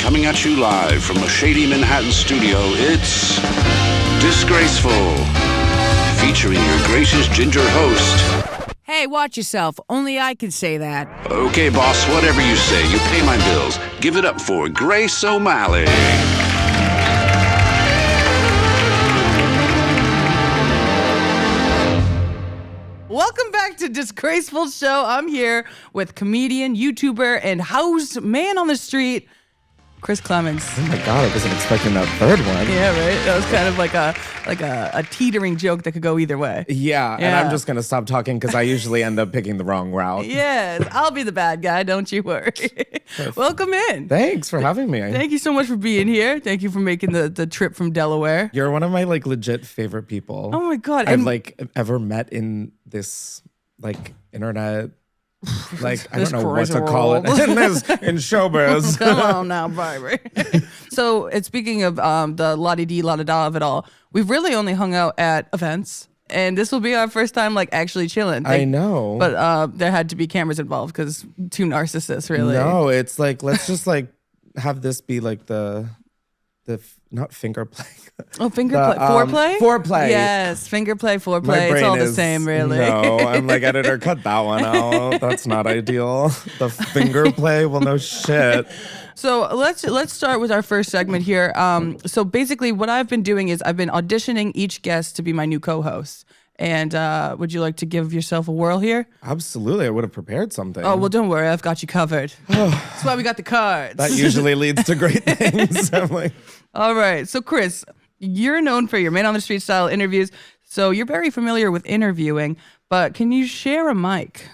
Coming at you live from a shady Manhattan studio, it's Disgraceful, featuring your gracious ginger host. Hey, watch yourself. Only I can say that. Okay, boss, whatever you say. You pay my bills. Give it up for Grace O'Malley. Welcome back to Disgraceful Show. I'm here with comedian, YouTuber, and house man on the street, Chris Klemens. Oh my God, I wasn't expecting that third one. Yeah, right? That was kind of like a teetering joke that could go either way. Yeah, and I'm just going to stop talking because I usually end up picking the wrong route. Yes, I'll be the bad guy, don't you worry. Welcome in. Thanks for having me. Thank you so much for being here. Thank you for making the trip from Delaware. You're one of my legit favorite people. Oh my God. I've ever met in this internet. I don't know what to call it in showbiz. Come on now, baby. So, speaking of the la-di-di, la-da-da of it all, we've really only hung out at events, and this will be our first time actually chilling. I know. But there had to be cameras involved because two narcissists, really. No, it's let's just have this be the not finger play. Oh, finger play. Foreplay? Foreplay. Yes, finger play, foreplay. It's all the same, really. No, I'm editor, cut that one out. That's not ideal. The finger play? Well, no shit. So let's start with our first segment here. So basically what I've been doing is I've been auditioning each guest to be my new co-host. And would you like to give yourself a whirl here? Absolutely. I would have prepared something. Oh, well, don't worry. I've got you covered. That's why we got the cards. That usually leads to great things. All right. So, Chris, you're known for your man on the street style interviews. So you're very familiar with interviewing, but can you share a mic?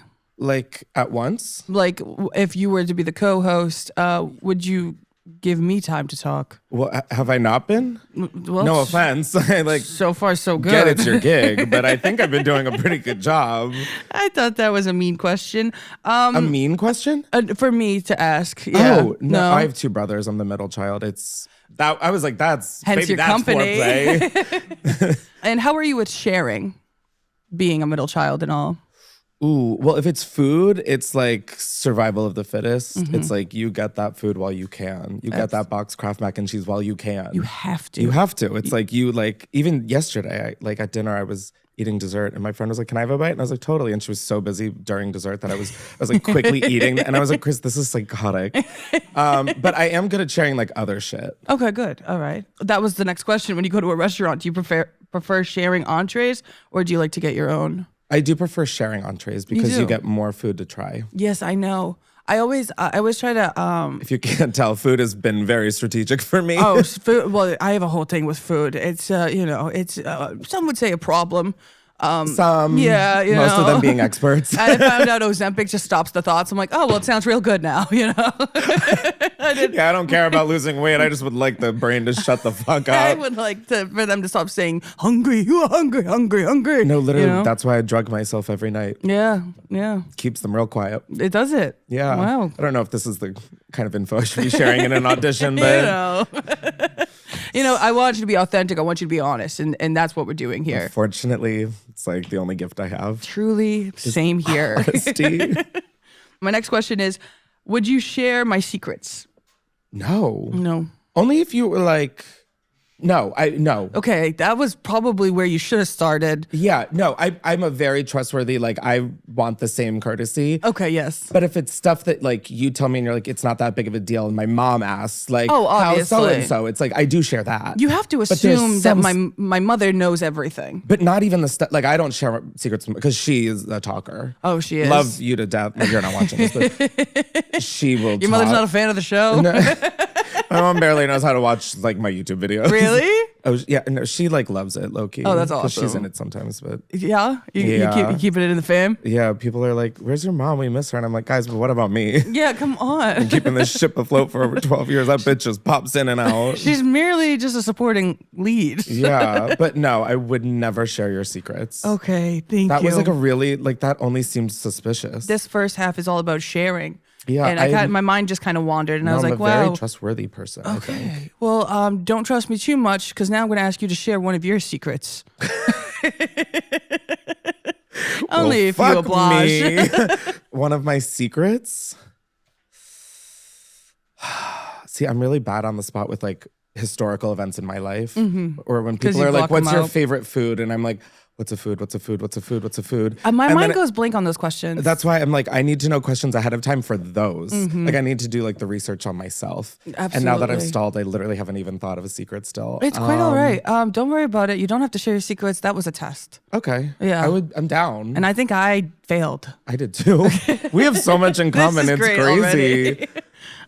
At once? If you were to be the co-host, would you give me time to talk? Well, have I not been? Well, no offense. So far, so good. Get it's your gig, but I think I've been doing a pretty good job. I thought that was a mean question. A mean question? For me to ask. Yeah. Oh, no. I have two brothers. I'm the middle child. I was like, hence your that's company. Foreplay. And how are you with sharing, being a middle child and all? Ooh, well, if it's food, it's survival of the fittest. Mm-hmm. It's you get that food while you can. You get that box Kraft mac and cheese while you can. You have to. You have to. It's even yesterday, at dinner, I was eating dessert and my friend was like, "Can I have a bite?" And I was like, "Totally." And she was so busy during dessert that I was quickly eating. And I was like, "Chris, this is psychotic." But I am good at sharing other shit. Okay, good. All right. That was the next question. When you go to a restaurant, do you prefer sharing entrees or do you like to get your own? I do prefer sharing entrees because you get more food to try. Yes, I know. I always try to. If you can't tell, food has been very strategic for me. Oh, food. Well, I have a whole thing with food. It's it's some would say a problem. Some, yeah, most of them being experts. I found out Ozempic just stops the thoughts. I'm like, oh, well, it sounds real good now, I don't care about losing weight. I just would like the brain to shut the fuck up. I would like for them to stop saying, hungry, you are hungry, hungry, hungry. No, literally, that's why I drug myself every night. Yeah. Keeps them real quiet. It does it. Yeah. Wow. I don't know if this is the kind of info I should be sharing in an audition, but... I want you to be authentic. I want you to be honest. And that's what we're doing here. Unfortunately, it's the only gift I have. Truly, same here. Honesty. My next question is, would you share my secrets? No. Only if you were no. Okay, that was probably where you should have started. Yeah, no, I'm a very trustworthy, I want the same courtesy. Okay, yes. But if it's stuff that you tell me and you're it's not that big of a deal and my mom asks, oh, obviously. how so-and-so, it's I do share that. You have to assume that my mother knows everything. But not even the stuff, I don't share secrets because she is a talker. Oh, she is? Love you to death. You're not watching this, but she will Your mother's not a fan of the show? No. My mom barely knows how to watch my YouTube videos. Really? Oh yeah, no, she loves it, low key. Oh, that's awesome. She's in it sometimes, but yeah, you keep it in the fam. Yeah, people are like, "Where's your mom? We miss her." And I'm like, "Guys, but what about me?" Yeah, come on. I'm keeping this ship afloat for over 12 years. That bitch just pops in and out. She's merely just a supporting lead. Yeah, but no, I would never share your secrets. Okay, thank you. That was a really that only seemed suspicious. This first half is all about sharing. Yeah, and my mind just kind of wandered, and I was like, "Wow, I'm a very trustworthy person." Okay, I think. Well, don't trust me too much because now I'm going to ask you to share one of your secrets. Only if you oblige. One of my secrets. See, I'm really bad on the spot with like historical events in my life, or when 'Cause people you are like, block 'em "What's your out. favorite food?" and I'm like, "What's a food? What's a food? What's a food? What's a food?" My And mind then goes blank on those questions. That's why I'm like, I need to know questions ahead of time for those. Like, I need to do like the research on myself. And now that I've Absolutely. stalled, I literally haven't even thought of a secret still. It's quite all right. Don't worry about it. You don't have to share your secrets. That was a test. Okay. Yeah. I'm down. And I think I failed. I did too. We have so much in common. This is It's great crazy. already.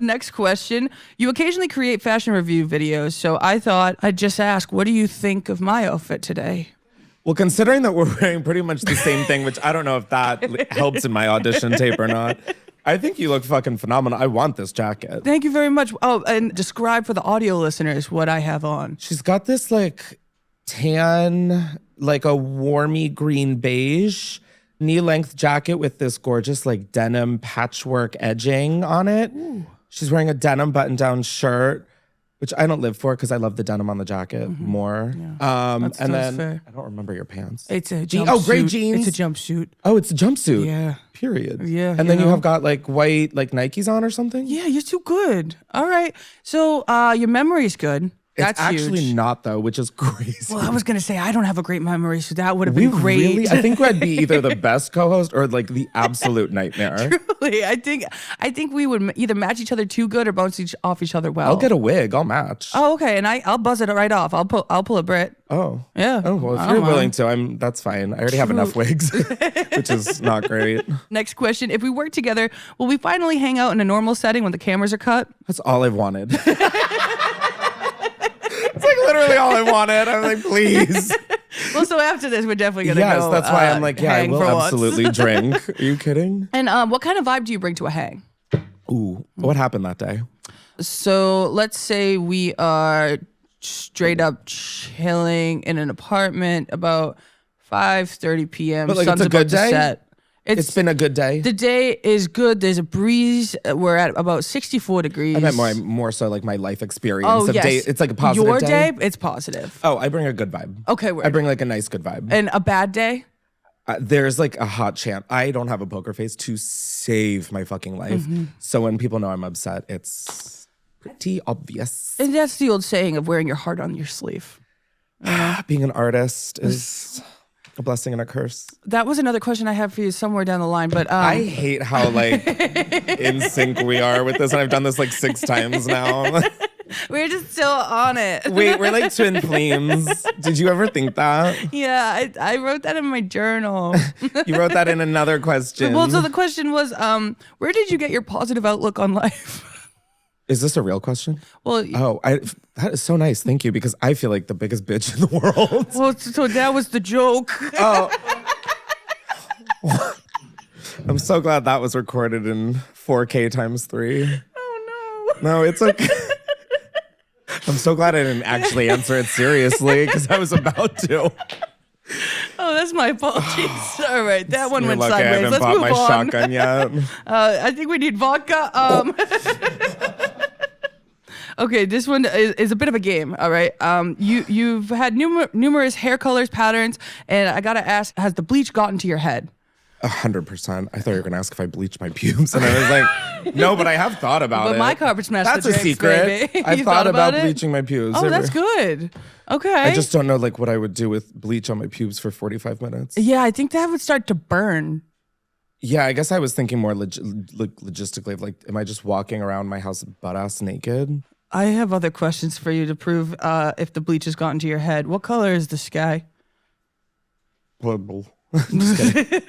Next question. You occasionally create fashion review videos, so I thought I'd just ask, what do you think of my outfit today? Well, considering that we're wearing pretty much the same thing, which I don't know if that helps in my audition tape or not. I think you look fucking phenomenal. I want this jacket. Thank you very much. Oh, and describe for the audio listeners what I have on. She's got this like tan, like a warmy green beige knee-length jacket with this gorgeous like denim patchwork edging on it. Ooh. She's wearing a denim button-down shirt, which I don't live for because I love the denim on the jacket more. Yeah. And then fair. I don't remember your pants. It's a Je- jumpsuit. oh, gray jeans. It's a jumpsuit. Oh, it's a jumpsuit. Yeah. Period. Yeah, And then you know. have got like white like Nikes on or something. Yeah, you're too good. All right. So your memory's good. That's it's actually huge. not though, which is crazy. Well, I was gonna say I don't have a great memory, so that would have been great. Really, I think I'd be either the best co-host or like the absolute nightmare. Truly, I think we would either match each other too good or bounce off each other well. I'll get a wig. I'll match. Oh, okay, and I'll buzz it right off. I'll pull a Brit. Oh. Yeah. Oh well, if I you're don't willing mind. to, that's fine. I already have enough wigs, which is not great. Next question: if we work together, will we finally hang out in a normal setting when the cameras are cut? That's all I've wanted. It's like literally all I wanted. I'm like, please. Well, so after this, we're definitely gonna go. Yes, that's why I'm like, yeah, I hang will for once. absolutely drink. Are you kidding? And what kind of vibe do you bring to a hang? Ooh, what happened that day? So let's say we are straight up chilling in an apartment about 5:30 p.m. But like, Sun's it's a good about to day? set. It's been a good day. The day is good. There's a breeze. We're at about 64 degrees. I meant more so like my life experience. Oh, of yes. day. It's like a positive Your day. it's positive. Oh, I bring a good vibe. Okay, I word. bring like a nice good vibe. And a bad day? There's like a hot chance. I don't have a poker face to save my fucking life. So when people know I'm upset, it's pretty obvious. And that's the old saying of wearing your heart on your sleeve. Being an artist is a blessing and a curse. That was another question I have for you somewhere down the line, but I hate how like in sync we are with this, and I've done this like 6 times now. we're just still on it. Wait, we're like twin flames. Did you ever think that? Yeah, I wrote that in my journal. You wrote that in another question. Well, so the question was, where did you get your positive outlook on life? Is this a real question? Well, Oh, that is so nice. Thank you, because I feel like the biggest bitch in the world. so that was the joke. Oh. I'm so glad that was recorded in 4K times 3. Oh No, it's okay. I'm so glad I didn't actually answer it seriously, because I was about to. no. Oh, that's my apologies. All right, that one You're went lucky I sideways. haven't Let's bought move my on. shotgun yet. I think we need vodka. Okay, this one is a bit of a game. All right, you've had numerous hair colors, patterns, and I gotta ask: has the bleach gotten to your head? 100%. I thought you were gonna ask if I bleached my pubes, and I was like, no, but I have thought about it. But my carpet smashed That's the a drinks, secret. baby. I've You thought about it? bleaching my pubes. Oh, that's good. Okay. I just don't know like what I would do with bleach on my pubes for 45 minutes. Yeah, I think that would start to burn. Yeah, I guess I was thinking more logistically of like, am I just walking around my house butt-ass naked? I have other questions for you to prove if the bleach has gotten to your head. What color is the sky? Blue. Just kidding.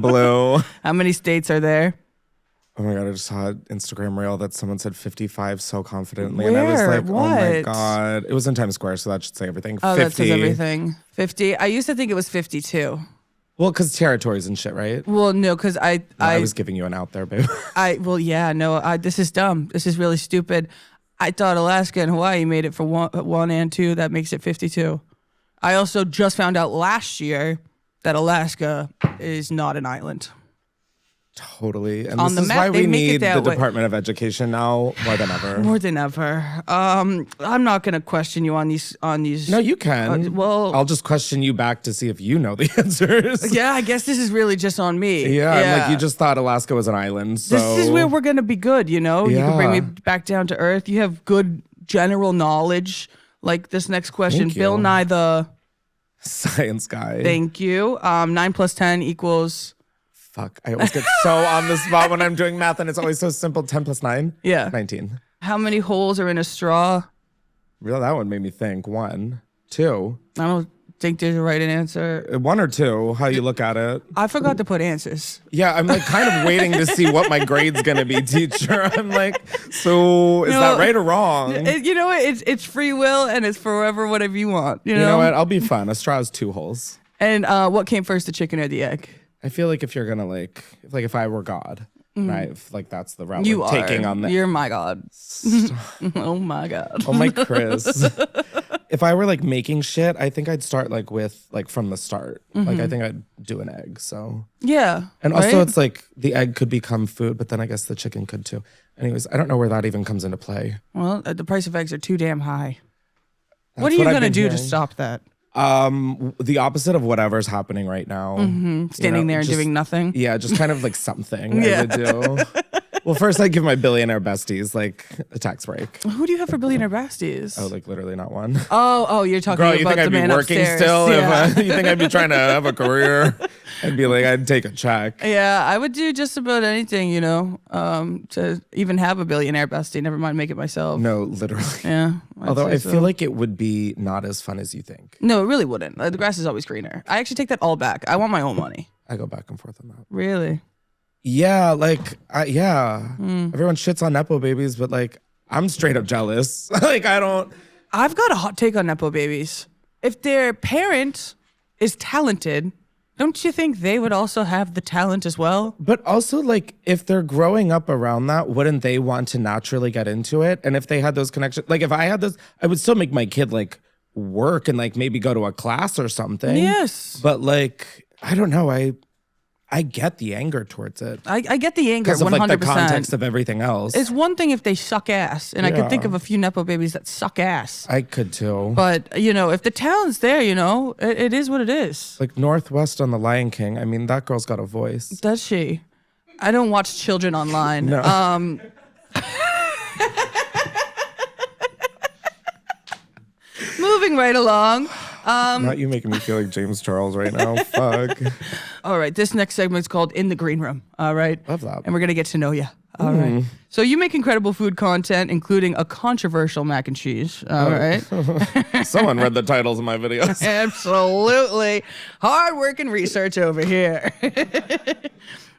Blue. How many states are there? Oh my God, I just saw an Instagram reel that someone said 55 so confidently. And I was Where? like, oh my What? God. It was in Times Square, so that should say everything. Oh, 50. that says everything. 50. I used to think it was 52. Well, because territories and shit, right? Well, no, because I was giving you an out there, babe. This is dumb. This is really stupid. I thought Alaska and Hawaii made it for one and 2. That makes it 52. I also just found out last year that Alaska is not an island. Totally. And On this the is map, why they we make it need that the way. Department of Education now more than ever. More than ever. I'm not gonna question you on these. No, you can. Well- I'll just question you back to see if you know the answers. Yeah, I guess this is really just on me. Yeah, I'm like, you just thought Alaska was an island. So This is where we're gonna be good. You know, you can bring me Yeah. back down to earth. You have good general knowledge. Like this next question, Thank Bill you. Nye the. Science guy. Thank you. 9 plus 10 equals. Fuck. I always get so on the spot when I'm doing math and it's always so simple. 10 plus 9? Yeah. 19. How many holes are in a straw? Really, that one made me think. 1, 2. I don't think there's a right answer. 1 or 2, how you look at it. I forgot to put answers. Yeah, I'm like kind of waiting to see what my grade's gonna be, teacher. I'm like, so is that right or wrong? You know what? It's free will and it's forever whatever you want. You You know what? I'll be fun. A straw has 2 holes. And what came first, the chicken or the egg? I feel like if you're gonna like if I were God, right? If, like that's the route You we're are. taking on that. You're my God. Oh my God. Oh my Chris. If I were like making shit, I think I'd start like with like from the start. Like I think I'd do an egg. So Yeah. and also right? it's like the egg could become food, but then I guess the chicken could too. Anyways, I don't know where that even comes into play. Well, the price of eggs are too damn high. What That's are you I've gonna been do to hearing. stop that? The opposite of whatever's happening right now. Standing there and just- doing nothing? Yeah, just kind of like something Yeah. I would do. Well, first I give my billionaire besties like a tax break. Who do you have for billionaire besties? Oh, like literally not one. Oh, you're talking Girl, about you think the I'd be man working upstairs. still? Yeah. If you think I'd be trying to have a career? I'd be like, I'd take a check. Yeah, I would do just about anything, you know, to even have a billionaire bestie. Never mind make it myself. No, literally. Yeah. I'd Although say I so. feel like it would be not as fun as you think. No, it really wouldn't. The grass is always greener. I actually take that all back. I want my own money. I go back and forth on that. Really? Yeah, like, everyone shits on Nepo babies, but like, I'm straight up jealous. Like, I don't. I've got a hot take on Nepo babies. If their parent is talented, don't you think they would also have the talent as well? But also, like, if they're growing up around that, wouldn't they want to naturally get into it? And if they had those connections, like, if I had those, I would still make my kid like work and like maybe go to a class or something. Yes. But like, I don't know. I get the anger towards it I get the anger, because of 100%. like the context of everything else. It's one thing if they suck ass, and I can think Yeah. of a few Nepo babies that suck ass. I could too. But, you know, if the talent's there, you know, it is what it is. Like Northwest on The Lion King. I mean, that girl's got a voice. Does she? I don't watch children online. No. Moving right along. Not you making me feel like James Charles right now. Fuck. All right, this next segment's called In the Green Room. All right. Love that. And we're going to get to know you. All right. So you make incredible food content, including a controversial mac and cheese. All right. Someone read the titles of my videos. Absolutely. Hard work and research over here.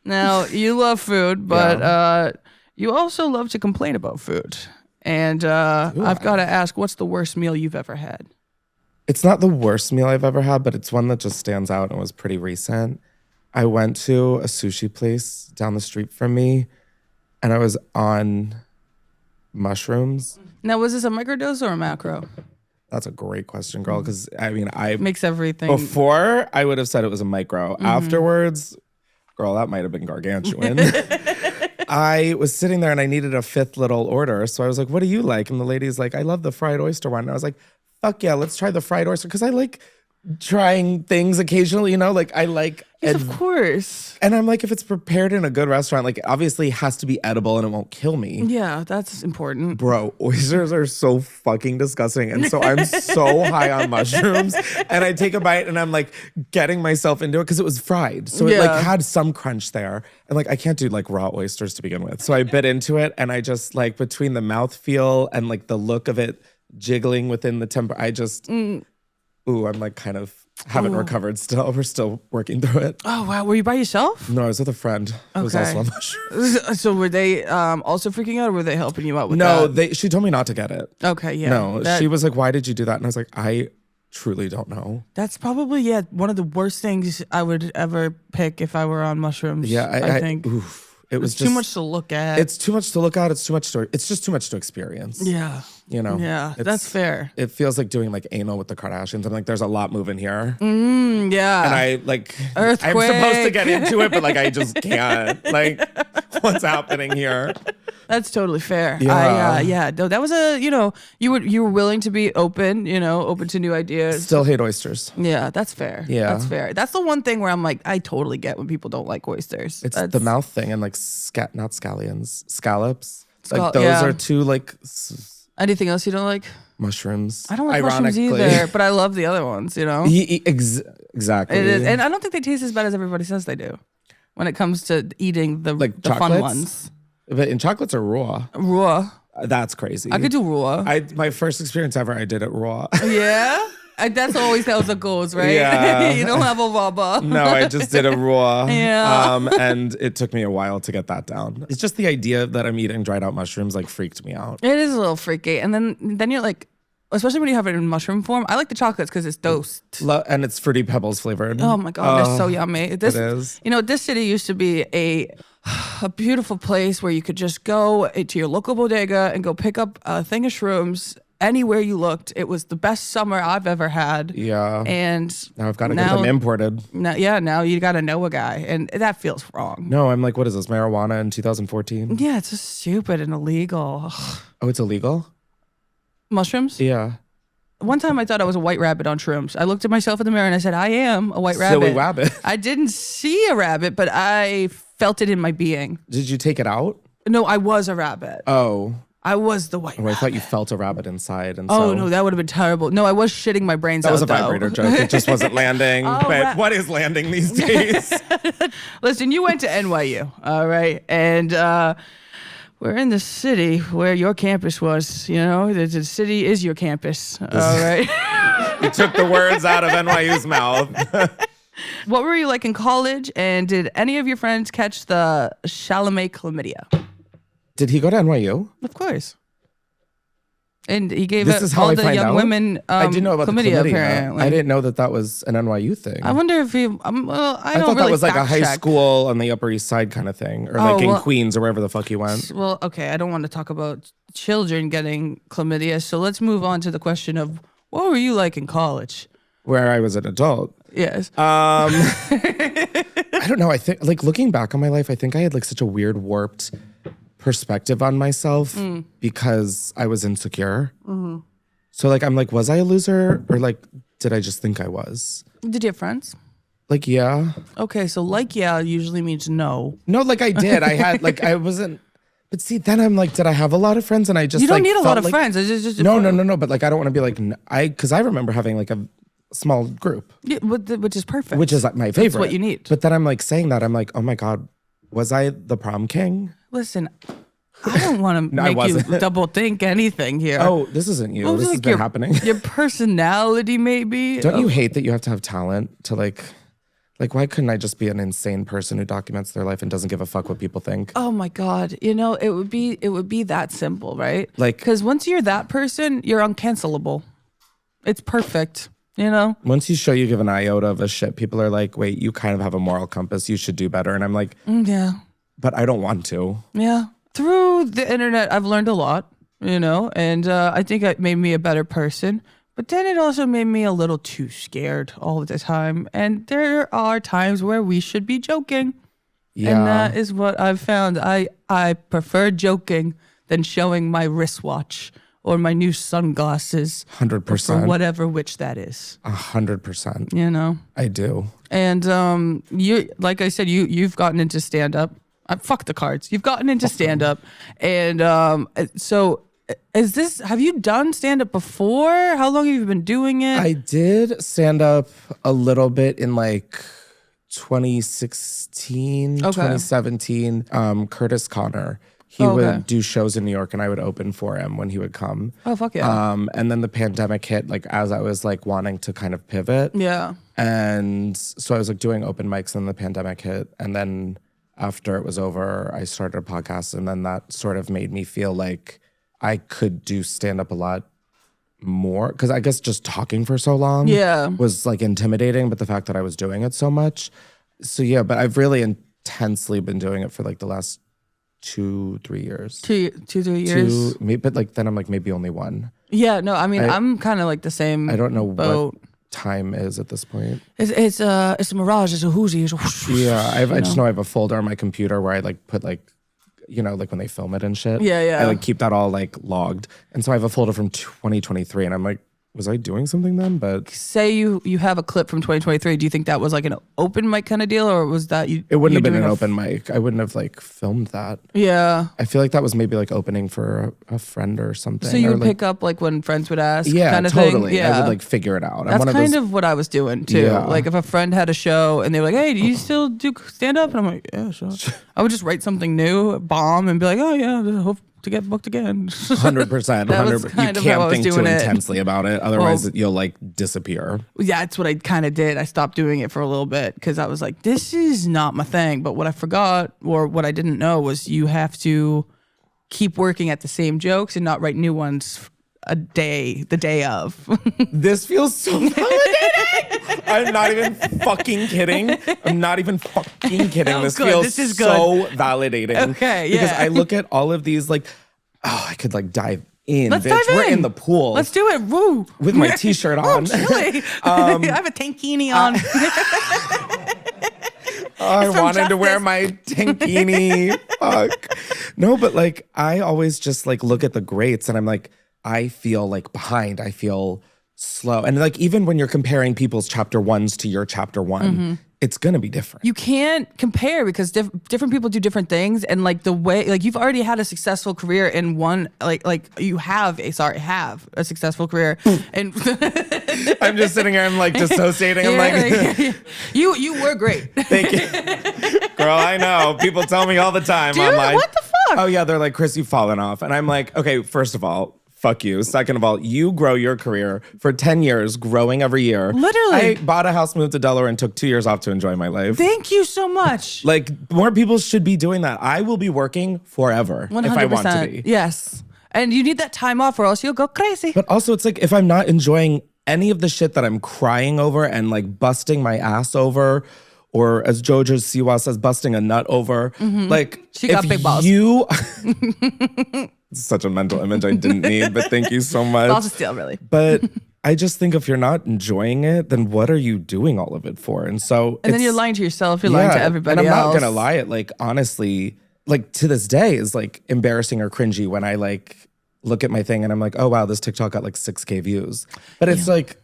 Now, you love food, but you also love to complain about food. And I've got to ask, what's the worst meal you've ever had? It's not the worst meal I've ever had, but it's one that just stands out and was pretty recent. I went to a sushi place down the street from me, and I was on mushrooms. Now, was this a microdose or a macro? That's a great question, girl, because I mean, Makes everything. before I would have said it was a micro. Afterwards, girl, that might have been gargantuan. I was sitting there and I needed a fifth little order. So I was like, what do you like? And the lady's like, I love the fried oyster one. And I was like, fuck yeah, let's try the fried oyster. Because I like trying things occasionally, you know, like I like. Yes, of course. And I'm like, if it's prepared in a good restaurant, like obviously it has to be edible and it won't kill me. Yeah, that's important. Bro, oysters are so fucking disgusting. And so I'm so high on mushrooms. And I take a bite and I'm like getting myself into it because it was fried. So it Yeah. like had some crunch there. And like I can't do like raw oysters to begin with. So I bit into it and I just like between the mouthfeel and like the look of it jiggling within the temper, I just I'm like kind of haven't recovered still. We're still working through it. Oh, wow. Were you by yourself? No, I was with a friend who was Okay. also on mushrooms. So were they also freaking out or were they helping you out with No, that? she told me not to get it. Okay, yeah. No, she was like, why did you do that? And I was like, I truly don't know. That's probably, one of the worst things I would ever pick if I were on mushrooms. Yeah, I think. Oof. It was too much to look at. It's too much to look at. It's just too much to experience. Yeah. You know? Yeah, that's fair. It feels like doing like anal with the Kardashians. I'm like, there's a lot moving here. Yeah. And I like, Earthquake. I'm supposed to get into it, but like, I just can't. Like, what's happening here? That's totally fair. Yeah. No, that was you were willing to be open, open to new ideas. Still hate oysters. Yeah, that's fair. Yeah. That's fair. That's the one thing where I'm like, I totally get when people don't like oysters. It's the mouth thing and like not scallions, scallops. Like those yeah. are two like Anything else you don't like? mushrooms. I don't like mushrooms either, but I love the other ones, Exactly. It is, and I don't think they taste as bad as everybody says they do when it comes to eating the fun ones. But in chocolates are raw. Raw. That's crazy. I could do raw. My first experience ever, I did it raw. Yeah? That's always how it goes, right? Yeah. You don't have a rubber. No, I just did a raw. Yeah. And it took me a while to get that down. It's just the idea that I'm eating dried out mushrooms like freaked me out. It is a little freaky. And then you're like, especially when you have it in mushroom form. I like the chocolates because it's dosed. And it's Fruity Pebbles flavored. Oh my God, they're so yummy. it is. This city used to be a beautiful place where you could just go to your local bodega and go pick up a thing of shrooms anywhere you looked. It was the best summer I've ever had. Yeah. And now I've got to get them imported. Now you got to know a guy. And that feels wrong. No, I'm like, what is this, marijuana in 2014? Yeah, it's just stupid and illegal. Oh, it's illegal? Mushrooms? Yeah. One time I thought I was a white rabbit on shrooms. I looked at myself in the mirror and I said, I am a white rabbit. Silly rabbit. I didn't see a rabbit, but I felt it in my being. Did you take it out? No, I was a rabbit. Oh. I was the white rabbit. I thought you felt a rabbit inside. And oh, no, that would have been terrible. No, I was shitting my brains out, That was a though. vibrator joke. It just wasn't landing. But what is landing these days? Listen, you went to NYU, all right? And we're in the city where your campus was, The city is your campus, all right? You took the words out of NYU's mouth. What were you like in college? And did any of your friends catch the Chalamet chlamydia? Did he go to NYU? Of course. And he gave This it is how all I the find young out? women I did know about chlamydia, the chlamydia. apparently. I didn't know that was an NYU thing. I wonder if he. I thought that was like a high school on the Upper East Side kind of thing, or like in Queens or wherever the fuck he went. Well, okay, I don't want to talk about children getting chlamydia, so let's move on to the question of what were you like in college? Where I was an adult. Yes. I don't know. I think like looking back on my life, I think I had like such a weird warped perspective on myself because I was insecure. Mm-hmm. So like, I'm like, was I a loser or like, did I just think I was? Did you have friends? Like, yeah. Okay, so like, yeah, usually means no. No, like I did. I had like, I wasn't. But see, then I'm like, did I have a lot of friends? And I just you don't like, need a lot of like, friends. It's just no. But like, I don't want to be like because I remember having like a small group, yeah, which is perfect. which is like my favorite. That's what you need. But then I'm like saying that I'm like, oh my God, was I the prom king? Listen, I don't want to make you double think anything here. Oh, this isn't you. This has been happening. Your personality, maybe. Don't you hate that you have to have talent to like why couldn't I just be an insane person who documents their life and doesn't give a fuck what people think? Oh my God. It would be that simple, right? Like, because once you're that person, you're uncancelable. It's perfect. Once you show you give an iota of a shit, people are like, wait, you kind of have a moral compass. You should do better. And I'm like, yeah. But I don't want to. Yeah. Through the internet, I've learned a lot, and I think it made me a better person. But then it also made me a little too scared all the time. And there are times where we should be joking. Yeah. And that is what I've found. I prefer joking than showing my wristwatch or my new sunglasses. 100%. For whatever which that is. 100%. I do. And you, like I said, you've gotten into stand-up. Fuck the cards. You've gotten into stand-up. And so have you done stand-up before? How long have you been doing it? I did stand-up a little bit in like 2016, 2017. Curtis Connor. He would do shows in New York and I would open for him when he would come. Oh, fuck yeah. And then the pandemic hit like as I was like wanting to kind of pivot. Yeah. And so I was like doing open mics and the pandemic hit. And then after it was over, I started a podcast and then that sort of made me feel like I could do stand-up a lot more. Because I guess just talking for so long was like intimidating, but the fact that I was doing it so much. So yeah, but I've really intensely been doing it for like the last 2-3 years. 2-3 years. But like then I'm like maybe only one. Yeah, no, I mean I'm kind of like the same. I don't know boat. what time is at this point. It's a mirage. It's a whoozy. It's a whoosh, whoosh, Yeah, I just know I have a folder on my computer where I like put like, you know, like when they film it and shit. Yeah. I like keep that all like logged, and so I have a folder from 2023, and I'm like, was I doing something then? But say you have a clip from 2023. Do you think that was like an open mic kind of deal, or was that you? It wouldn't have been doing an open mic. I wouldn't have like filmed that. Yeah. I feel like that was maybe like opening for a friend or something. So you would like, pick up like when friends would ask. yeah, kind of totally. Thing? Yeah. I would like figure it out. That's kind of what I was doing too. Yeah. Like if a friend had a show and they were like, "Hey, do you still do stand up?" And I'm like, "Yeah, sure." I would just write something new, bomb, and be like, "Oh yeah, I hope to get booked again." 100%. That was 100%. kind You of how I can't was think too doing it. intensely about it, otherwise you'll like disappear. Yeah, that's what I kind of did. I stopped doing it for a little bit because I was like, this is not my thing. But what I forgot or what I didn't know was you have to keep working at the same jokes and not write new ones the day of. This feels so validating. I'm not even fucking kidding. I'm not even fucking kidding. Oh, This good. feels This is so validating. Okay, Because yeah. I look at all of these like, oh, I could like dive in. Let's bitch. dive We're in. in the pool. Let's do it. Woo. With my t-shirt on. Chilly. I have a tankini on. I It's from wanted to wear Justice. my tankini. Fuck. No, but like I always just like look at the greats and I'm like, I feel like behind. I feel slow. And like even when you're comparing people's chapter ones to your chapter one, it's gonna be different. You can't compare because different people do different things, and like the way, like you've already had a successful career in one, like you have a successful career, and I'm just sitting here. I'm like dissociating. I'm like, you were great. thank you, girl. I know. People tell me all the time Dude, online. what the fuck? Oh yeah, they're like, Chris, you've fallen off, and I'm like, okay, first of all. Fuck you. Second of all, you grow your career for 10 years, growing every year. Literally. I bought a house, moved to Delaware, and took 2 years off to enjoy my life. Thank you so much. Like, more people should be doing that. I will be working forever 100%. if I want to be. Yes, and you need that time off, or else you'll go crazy. But also, it's like, if I'm not enjoying any of the shit that I'm crying over and like busting my ass over, or as Jojo Siwa says, busting a nut over, like, She got if big balls. you... It's such a mental image I didn't need, but thank you so much. Balls of steel, really. But I just think if you're not enjoying it, then what are you doing all of it for? And so And then you're lying to yourself. You're lying to everybody and I'm else. not gonna lie. It like honestly, like to this day is like embarrassing or cringy when I like look at my thing and I'm like, oh wow, this TikTok got like 6K views. But it's like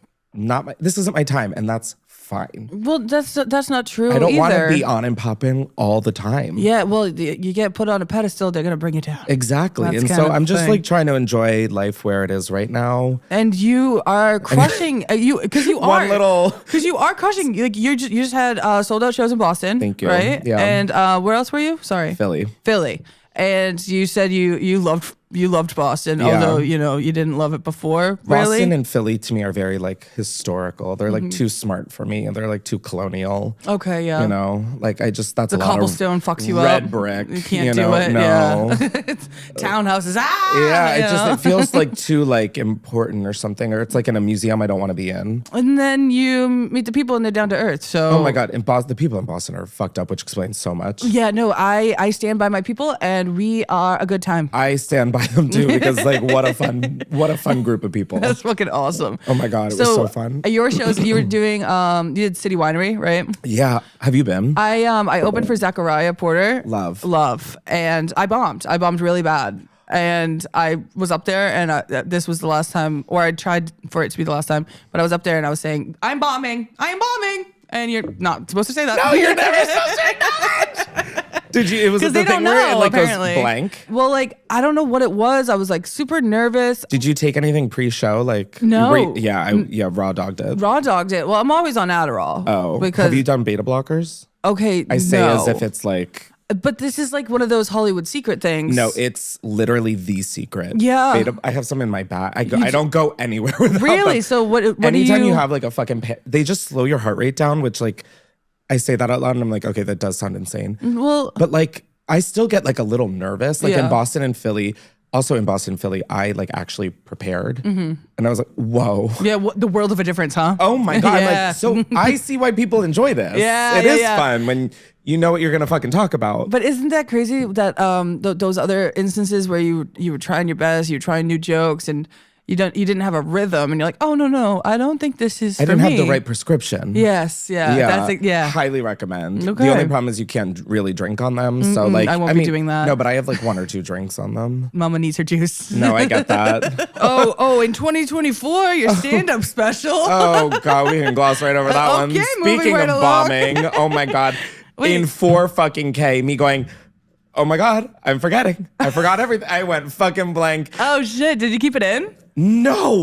this isn't my time, and that's fine. Well, that's not true. I don't want to either. be on and popping all the time. Yeah, well, you get put on a pedestal, they're gonna bring you down. Exactly. That's And kind so of I'm the just thing. like trying to enjoy life where it is right now. And you are crushing because you are One little- because you are crushing. Like you just had sold out shows in Boston. Thank you. Right? Yeah. And where else were you? Sorry, Philly. And you said you loved Boston, Yeah. although you didn't love it before. Boston Really? and Philly to me are very like historical. They're like too smart for me, and they're like too colonial. Okay, yeah. You know, like I just that's The a lot cobblestone of fucks you red up. brick. You can't you do know? it. No. Yeah. Townhouses. Yeah, you it just know? it feels like too like important or something, or it's like in a museum I don't want to be in. And then you meet the people and they're down to earth. So Oh my god, in Boston, the people in Boston are fucked up, which explains so much. yeah, no, I stand by my people and we are a good time. I stand by them too because like what a fun group of people. That's fucking awesome. Oh my god, it was so fun. Your shows you were doing you did City Winery, right? Yeah, have you been? I opened for Zachariah Porter. Love. And I bombed really bad. And I was up there and this was the last time, or I tried for it to be the last time, but I was up there and I was saying, I am bombing. And you're not supposed to say that. No, you're never supposed to say that. Did you? It was the Because they thing don't where it know, like apparently. goes blank. Well, like, I don't know what it was. I was like super nervous. Did you take anything pre-show? Like No. Raw dogged it. Raw dogged it. Well, I'm always on Adderall. Oh, because have you done beta blockers? okay, I say no. as if it's like But this is like one of those Hollywood secret things. no, it's literally the secret. Yeah. I have some in my bag. I don't go anywhere without Really? them. So what Anytime do you have like a fucking they just slow your heart rate down, which like I say that out loud and I'm like, okay, that does sound insane. Well, But like I still get like a little nervous. Like Yeah. in Boston and Philly, also in Boston and Philly, I like actually prepared. And I was like, whoa. yeah, the world of a difference, huh? Oh my God. Yeah. Like, so I see why people enjoy this. Yeah, It yeah, is yeah. fun when you know what you're gonna fucking talk about. But isn't that crazy that those other instances where you were trying your best, you were trying new jokes, and you didn't have a rhythm, and you're like, oh no, I don't think this is. I for didn't me. have the right prescription. Yes, yeah. Highly recommend. Okay. The only problem is you can't really drink on them. So like, I won't be doing that. No, but I have like 1 or 2 drinks on them. Mama needs her juice. No, I get that. oh, in 2024, your stand-up special. Oh God, we can gloss right over that one. Okay, Speaking right of along. bombing, oh my God, in 4 fucking K, me going, oh my God, I'm forgetting. I forgot everything. I went fucking blank. Oh shit! Did you keep it in? No.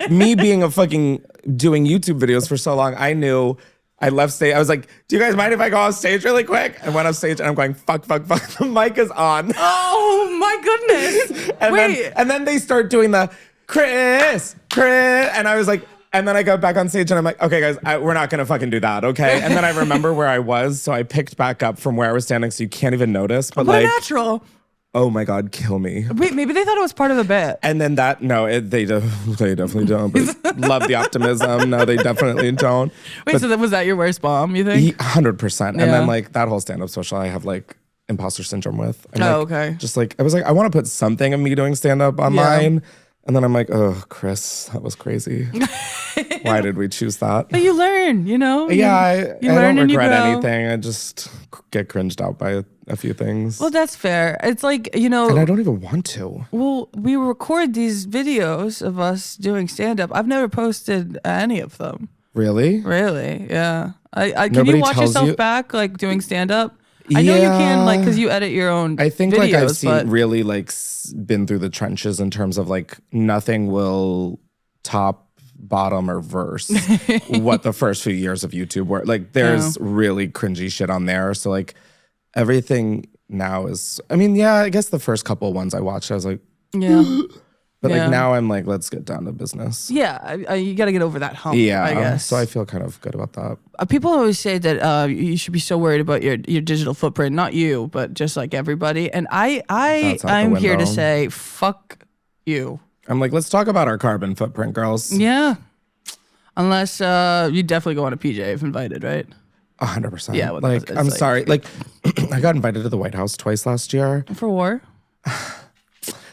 Me being doing YouTube videos for so long, I knew I left stage. I was like, do you guys mind if I go off stage really quick? I went off stage and I'm going, fuck. The mic is on. Oh my goodness. And then they start doing the Chris. And I was like, and then I go back on stage and I'm like, okay, guys, we're not going to fucking do that, okay? And then I remember where I was. So I picked back up from where I was standing so you can't even notice. But What like, natural. oh my God, kill me. Wait, maybe they thought it was part of the bit. And then they definitely don't. But love the optimism. No, they definitely don't. Wait, so was that your worst bomb, you think? 100%. And Yeah. then like that whole stand-up social, I have like imposter syndrome with. I'm Oh, like, okay. Just like, I was like, I want to put something of me doing stand-up online. And then I'm like, oh, Chris, that was crazy. Why did we choose that? But you learn, you know? Yeah, I learn don't and you regret grow. anything. I just get cringed out by a few things. Well, that's fair. It's like, you know. And I don't even want to. Well, we record these videos of us doing stand-up. I've never posted any of them. Really? Really? Yeah. I can Nobody you watch tells yourself you- back, like doing stand-up? I know you can, like, because you edit your own I think videos, like I've seen but really like been through the trenches in terms of like nothing will top, bottom, or verse what the first few years of YouTube were. Like there's really cringy shit on there. So like everything now is, I mean, yeah, I guess the first couple ones I watched, I was like, yeah. but Yeah. like now I'm like, let's get down to business. Yeah, you got to get over that hump, Yeah. I guess. So I feel kind of good about that. People always say that you should be so worried about your digital footprint. Not you, but just like everybody. And That's out the I'm here to window. say, fuck you. I'm like, let's talk about our carbon footprint, girls. Yeah. Unless you definitely go on a PJ if invited, right? 100%. Yeah, well, like it's I'm like- sorry. Like I got invited to the White House twice last year. For war.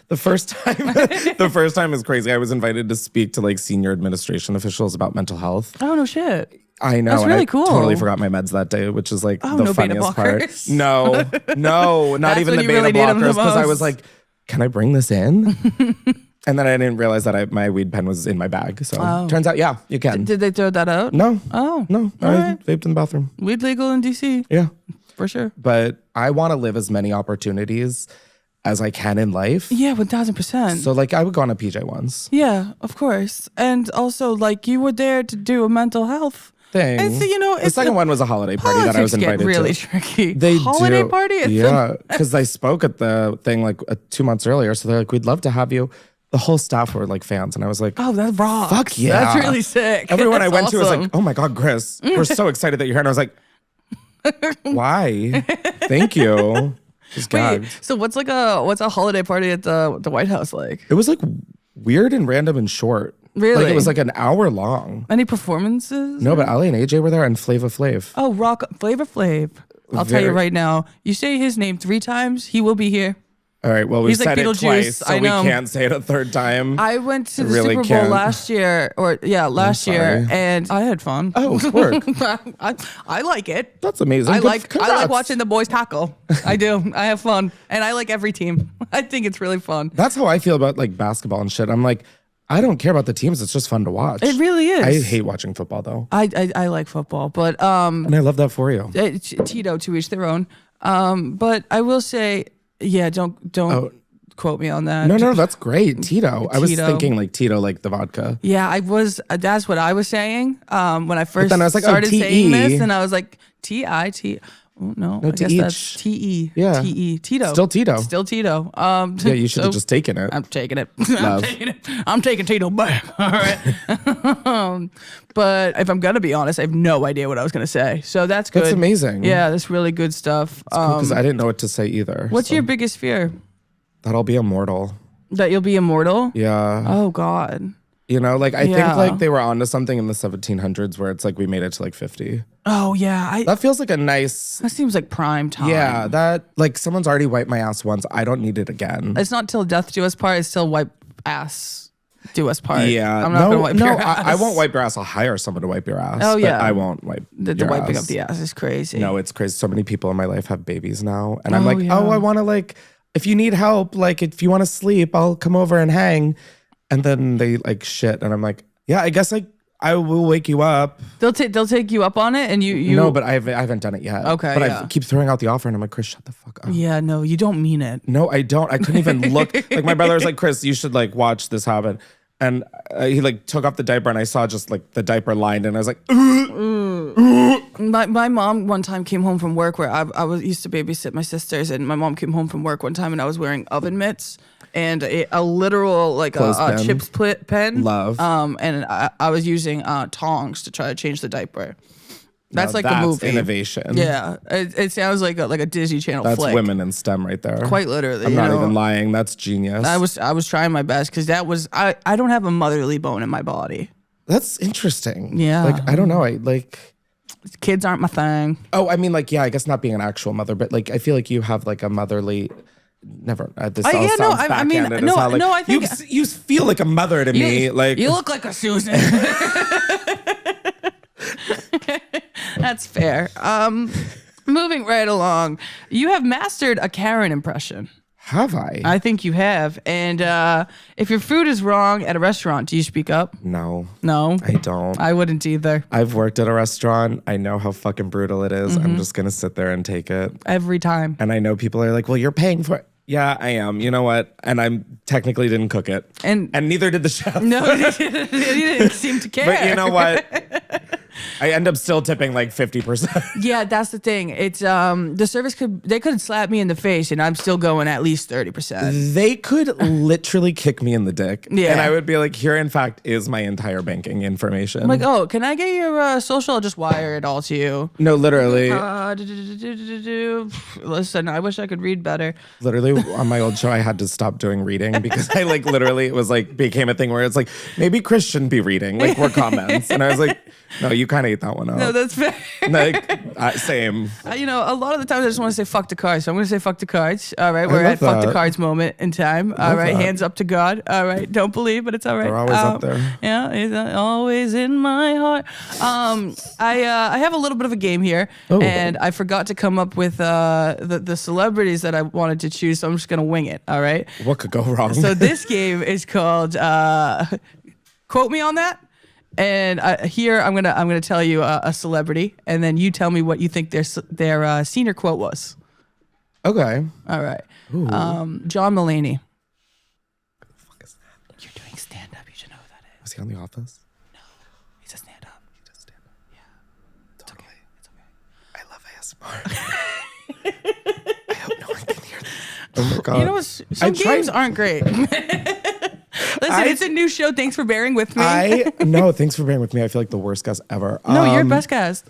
The first time is crazy. I was invited to speak to like senior administration officials about mental health. Oh, no shit. I know. That's and really I cool. totally forgot my meds that day, which is like Oh, the no beta funniest part. blockers. No, not That's even when the you beta really need 'em the blockers because I most. was like, can I bring this in? And then I didn't realize that my weed pen was in my bag. So turns out, yeah, you can. Did they throw that out? No. Oh. No. All I right. vaped in the bathroom. Weed legal in DC. Yeah. For sure. But I want to live as many opportunities as I can in life. Yeah, 1000%. So like I would go on a PJ once. Yeah, of course. And also, like, you were there to do a mental health Thing. And so, you know, the second one was a holiday party that I was invited get really to. tricky. They Holiday do. party? Yeah, because I spoke at the thing like 2 months earlier. So they're like, we'd love to have you. The whole staff were like fans. And I was like, Oh, that rocks. fuck yeah. That's really sick. Everyone I That's went to was awesome. like, oh my God, Chris, we're so excited that you're here. And I was like, why? Thank you. Just gagged. Wait, so what's a holiday party at the White House like? It was like weird and random and short. Really? Like it was like an hour long. Any performances? No, but Ali and AJ were there and Flava Flav. Oh, Flavor Flav. I'll tell you Very- right now. You say his name 3 times, he will be here. All right, well, we've He's like said it Beetlejuice, twice, so I we know. can't say it a third time. I went to the Really Super Bowl can't. last year, last year, sorry. and I had fun. Oh, work. I like it. That's amazing. I Good- like congrats. watching the boys tackle. I do. I have fun, and I like every team. I think it's really fun. That's how I feel about like basketball and shit. I'm like, I don't care about the teams. It's just fun to watch. It really is. I hate watching football though, I like football, but and I love that for you. Tito, to each their own. But I will say, yeah, don't quote me on that. No, that's great. Tito. I was Tito. thinking like Tito, like the vodka. Yeah, I was. That's what I was saying when I first then I was like, oh, started saying TE. this, and I was like, T-I-T. Oh, no, I guess TH. that's T-E. Yeah. T-E. Tito. Still Tito. Still Tito. Yeah, you should have just taken it. I'm taking it. Love. I'm taking Tito back. All right. But if I'm gonna be honest, I have no idea what I was gonna say. So that's good. That's amazing. Yeah, that's really good stuff. Because I didn't know what to say either. What's so your biggest fear? that I'll be immortal. That you'll be immortal? Yeah. Oh God. You know, like I think Yeah. like they were onto something in the 1700s where it's like we made it to like 50. Oh yeah, That feels like a nice. that seems like prime time. Yeah, that like someone's already wiped my ass once. I don't need it again. It's not till death do us part. It's till wipe ass do us part. Yeah, I'm not gonna wipe your ass. I won't wipe your ass. I'll hire someone to wipe your ass. Oh, but yeah. I won't wipe The your wiping ass. of the ass is crazy. No, it's crazy. So many people in my life have babies now, and I'm Oh, like, yeah. oh, I want to like, if you need help, like if you want to sleep, I'll come over and hang. And then they like shit, and I'm like, yeah, I guess like I will wake you up. They'll take you up on it, and you. No, but I haven't done it yet. Okay, but yeah. I keep throwing out the offer, and I'm like, Chris, shut the fuck up. Yeah, no, you don't mean it. No, I don't. I couldn't even look. Like my brother was like, Chris, you should like watch this happen. And he like took off the diaper, and I saw just like the diaper lined, and I was like, My mom one time came home from work where I was used to babysit my sisters, and my mom came home from work one time, and I was wearing oven mitts and a literal like a Clothespin. chips pen. Love. And I was using tongs to try to change the diaper. That's now like a movie. Innovation. Yeah, it sounds like a Disney Channel That's flick. women in STEM right there. Quite literally. I'm you not know? even lying. That's genius. I was trying my best because that was I don't have a motherly bone in my body. That's interesting. Yeah. Like I don't know. I like. Kids aren't my thing. Oh, I mean, like, yeah, I guess not being an actual mother, but like, I feel like you have like a motherly. Never. This all yeah, no, sounds I mean, backhanded as no, how, like, no, I think- you feel like a mother to me. Like You look like a Susan. That's fair. Moving right along, you have mastered a Karen impression. have I? I think you have. And if your food is wrong at a restaurant, do you speak up? No, No, I don't. I wouldn't either. I've worked at a restaurant. I know how fucking brutal it is. Mm-hmm. I'm just gonna sit there and take it. Every time. And I know people are like, "Well, you're paying for it." Yeah, I am. You know what? And I'm technically didn't cook it, And neither did the chef. no, you didn't seem to care. But you know what? I end up still tipping like 50%. Yeah, that's the thing. It's the service could slap me in the face and I'm still going at least 30%. They could literally kick me in the dick. Yeah. And I would be like, here, in fact, is my entire banking information. I'm like, oh, can I get your social? I'll just wire it all to you. no, literally. Listen, I wish I could read better. Literally on my old show, I had to stop doing reading because I like literally, it was like, became a thing where it's like, maybe Chris shouldn't be reading. Like, we're comments. And I was like, no, you kind of ate that one up. No, that's fair. Like, same. You know, a lot of the times I just want to say fuck the cards. So I'm going to say fuck the cards. All right. We're love at fuck the that. cards moment in time. All right. that. Hands up to God. All right. Don't believe, but it's all right. They're always up there. Yeah. It's always in my heart. I have a little bit of a game here. Oh. And I forgot to come up with the celebrities that I wanted to choose. So I'm just going to wing it. All right. What could go wrong? So this game is called Quote Me on That. And here I'm gonna tell you a celebrity, and then you tell me what you think their senior quote was. Okay. All right. John Mulaney. What the fuck is that? You're doing stand up. You should know who that is. Was he on The Office? He's a stand up. He does stand up. Yeah. Totally. It's okay. I love ASMR. I hope no one can hear this. Oh my God. You know what? Some games aren't great. Listen, it's a new show. Thanks for bearing with me. No, thanks for bearing with me. I feel like the worst guest ever. No, you're best guest.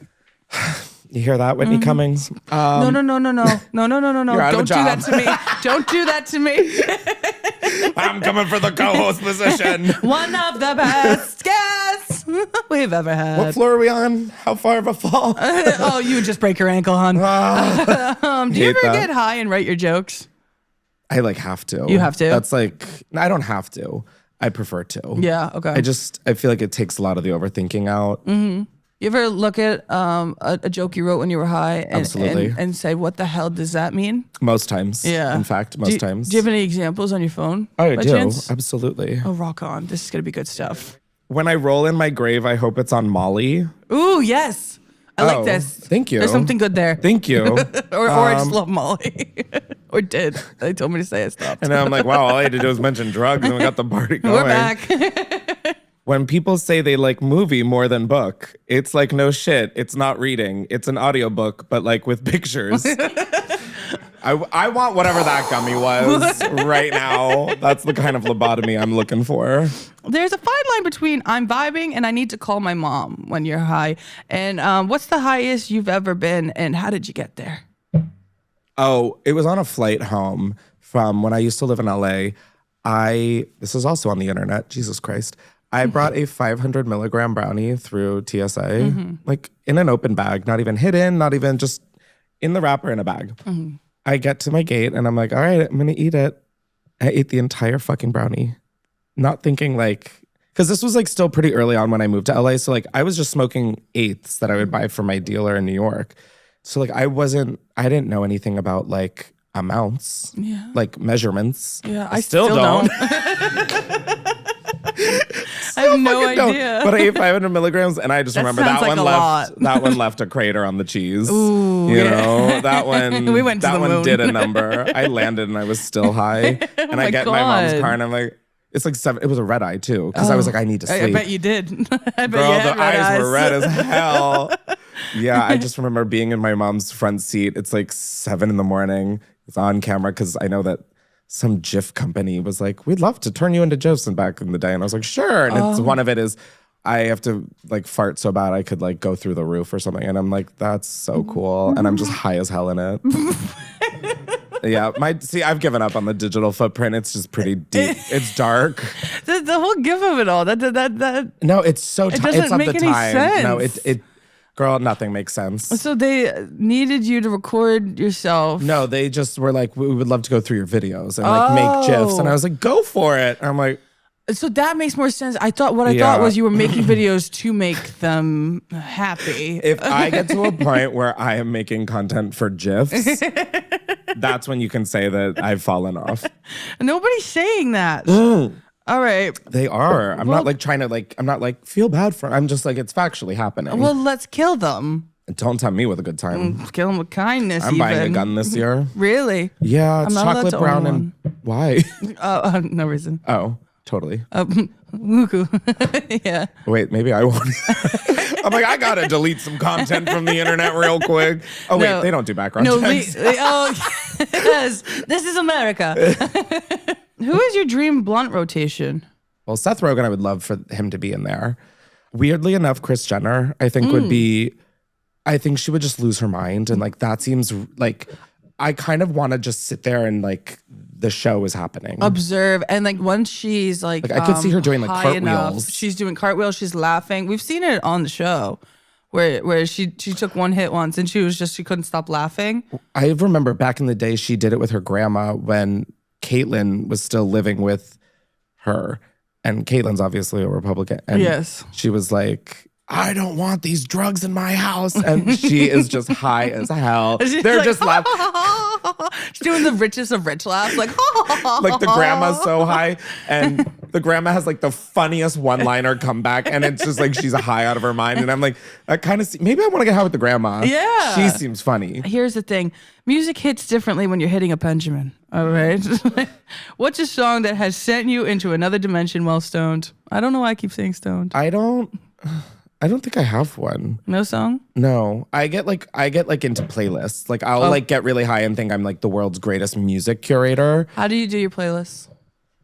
You hear that, Whitney Cummings? No. You're out of a Don't do that job. to me. Don't do that to me. I'm coming for the co-host position. One of the best guests we've ever had. What floor are we on? How far of a fall? Oh, you would just break your ankle, hon. Do you hate ever that. get high and write your jokes? I like have to. You have to? That's like, I don't have to. I prefer to. Yeah, okay. I feel like it takes a lot of the overthinking out. You ever look at a joke you wrote when you were high and, Absolutely. and say, what the hell does that mean? Most times. Yeah. In fact, most times. Do you have any examples on your phone? I by do. chance? Absolutely. Oh, rock on. This is going to be good stuff. When I roll in my grave, I hope it's on Molly. Ooh, yes. I like Oh, this. thank you. There's something good there. Thank you. or I just love Molly. Or did. They told me to say I stopped. And then I'm like, wow, all I had to do was mention drugs and we got the party going. We're back. When people say they like movie more than book, it's like, no shit. It's not reading. It's an audiobook, but like with pictures. I want whatever that gummy was right now. That's the kind of lobotomy I'm looking for. There's a fine line between I'm vibing and I need to call my mom when you're high. And what's the highest you've ever been and how did you get there? Oh, it was on a flight home from when I used to live in LA. This is also on the internet, Jesus Christ. I brought a 500 milligram brownie through TSA, like in an open bag, not even hidden, not even just in the wrapper in a bag. I get to my gate and I'm like, all right, I'm going to eat it. I ate the entire fucking brownie, not thinking like, because this was like still pretty early on when I moved to LA. So like I was just smoking eighths that I would buy from my dealer in New York. So like I didn't know anything about like amounts, like measurements. Yeah, I still don't. I have no idea. But I ate 500 milligrams, and I just remember that sounds like one a left. lot. That one left a crater on the cheese. Ooh, you know that one. We went to that the one moon. did a number. I landed, and I was still high. And I get in my mom's car, and I'm like, it's like 7. It was a red eye too, because I was like, I need to sleep. I bet you did. I bet Girl, you had the red eyes were red as eyes. hell. Yeah, I just remember being in my mom's front seat. It's like 7 a.m. It's on camera because I know that some GIF company was like, we'd love to turn you into GIFs and back in the day. And I was like, sure. And it's one of it is I have to like fart so bad I could like go through the roof or something. And I'm like, that's so cool. And I'm just high as hell in it. Yeah, I've given up on the digital footprint. It's just pretty deep. It's dark. The whole gif of it all. That. No, it's so It it's doesn't of make the any time. sense. No, girl, nothing makes sense. So they needed you to record yourself. No, they just were like, we would love to go through your videos and like make GIFs. And I was like, go for it. And I'm like, So that makes more sense. I thought was you were making videos to make them happy. if I get to a point where I am making content for GIFs, that's when you can say that I've fallen off. Nobody's saying that. All right. They are. I'm not like trying to like, I'm not like feel bad for, I'm just like, it's factually happening. Well, let's kill them. Don't tempt me with a good time. Kill them with kindness. I'm buying a gun this year. Really? Yeah, it's I'm not allowed chocolate to brown own and why? No reason. Oh, totally. Wuku. Yeah. Wait, maybe I won't. I'm like, I gotta delete some content from the internet real quick. Oh wait, they don't do background checks. Yes. This is America. Who is your dream blunt rotation? Well, Seth Rogen, I would love for him to be in there. Weirdly enough, Kris Jenner, I think would be. I think she would just lose her mind, and like that seems like I kind of want to just sit there and like the show is happening. Observe, and like once she's like I could see her doing like high enough, cartwheels. she's doing cartwheels. She's laughing. We've seen it on the show. Where she took one hit once and she couldn't stop laughing. I remember back in the day, she did it with her grandma when Caitlyn was still living with her. And Caitlyn's obviously a Republican. And yes. She was like, I don't want these drugs in my house. And she is just high as hell. They're like, just laughing. She's doing the richest of rich laughs. Like, like the grandma's so high. And the grandma has like the funniest one-liner comeback. And it's just like she's high out of her mind. And I'm like, I kind of maybe I want to get high with the grandma. Yeah. She seems funny. Here's the thing. Music hits differently when you're hitting a Benjamin. All right. What's a song that has sent you into another dimension while stoned? I don't know why I keep saying stoned. I don't think I have one. No song? No. I get like into playlists. Like I'll like get really high and think I'm like the world's greatest music curator. How do you do your playlists?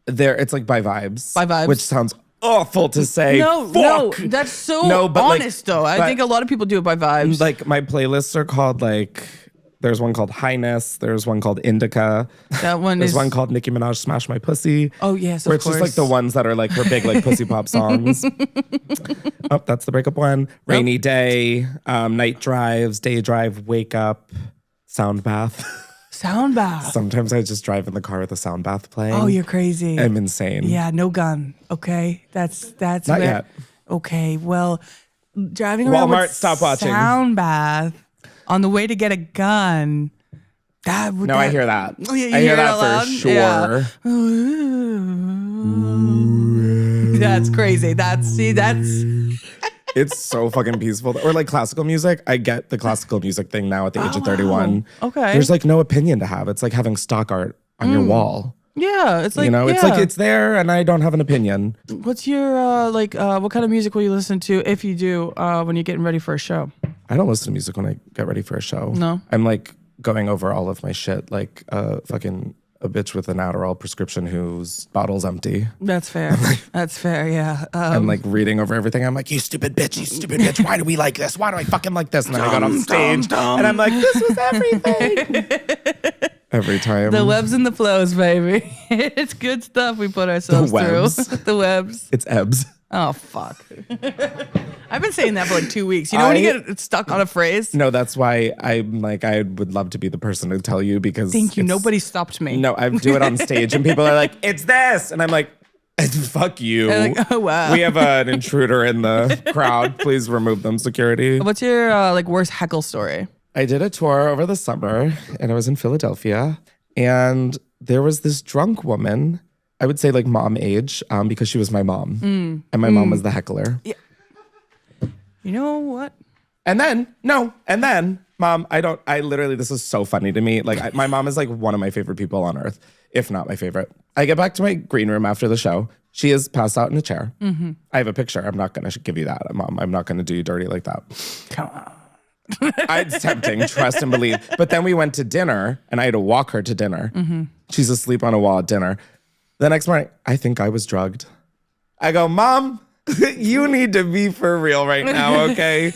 It's like by vibes. By vibes. Which sounds awful to say. No, that's so honest though. I think a lot of people do it by vibes. Like my playlists are called like, there's one called Highness. There's one called Indica. That one There's one called Nicki Minaj Smash My Pussy. Oh yes, where of it's course. just like the ones that are like her big like pussy pop songs. Oh, that's the breakup one. Rainy Day, Night Drives, Day Drive, Wake Up, Sound Bath. Sound bath. Sometimes I just drive in the car with a sound bath playing. Oh, you're crazy. I'm insane. Yeah, no gun. Okay, that's not yet. Okay, well, driving around Walmart, with stop watching. sound bath on the way to get a gun. I hear that. Oh, yeah, you I hear that it for sure. Yeah. That's crazy. That's. It's so fucking peaceful. Or like classical music. I get the classical music thing now at the age of 31. Okay. There's like no opinion to have. It's like having stock art on your wall. Yeah, it's like, you know, it's yeah. like it's there and I don't have an opinion. What's your what kind of music will you listen to if you do when you're getting ready for a show? I don't listen to music when I get ready for a show. No. I'm like going over all of my shit like fucking a bitch with an Adderall prescription whose bottle's empty. That's fair. That's fair, yeah. I'm like reading over everything. I'm like, you stupid bitch. Why do we like this? Why do I fucking like this? And then I got on stage and I'm like, this was everything. Every time. The webs and the flows, baby. It's good stuff we put ourselves through. The webs. It's ebbs. Oh, fuck. I've been saying that for like 2 weeks. You know when you get stuck on a phrase? No, that's why I'm like, I would love to be the person to tell you because. Thank you. Nobody stopped me. No, I do it on stage and people are like, it's this. And I'm like, fuck you. Like, oh, wow. We have an intruder in the crowd. Please remove them, security. What's your like worst heckle story? I did a tour over the summer and I was in Philadelphia and there was this drunk woman, I would say like mom age, because she was my mom and my mom was the heckler. Yeah. You know what? And then mom, I literally, this is so funny to me. Like my mom is like one of my favorite people on earth, if not my favorite. I get back to my green room after the show. She is passed out in a chair. Mm-hmm. I have a picture. I'm not going to give you that, Mom. I'm not going to do you dirty like that. Come on. It's tempting, trust and believe. But then we went to dinner and I had to walk her to dinner. Mm-hmm. She's asleep on a wall at dinner. The next morning, I think I was drugged. I go, Mom, you need to be for real right now, okay?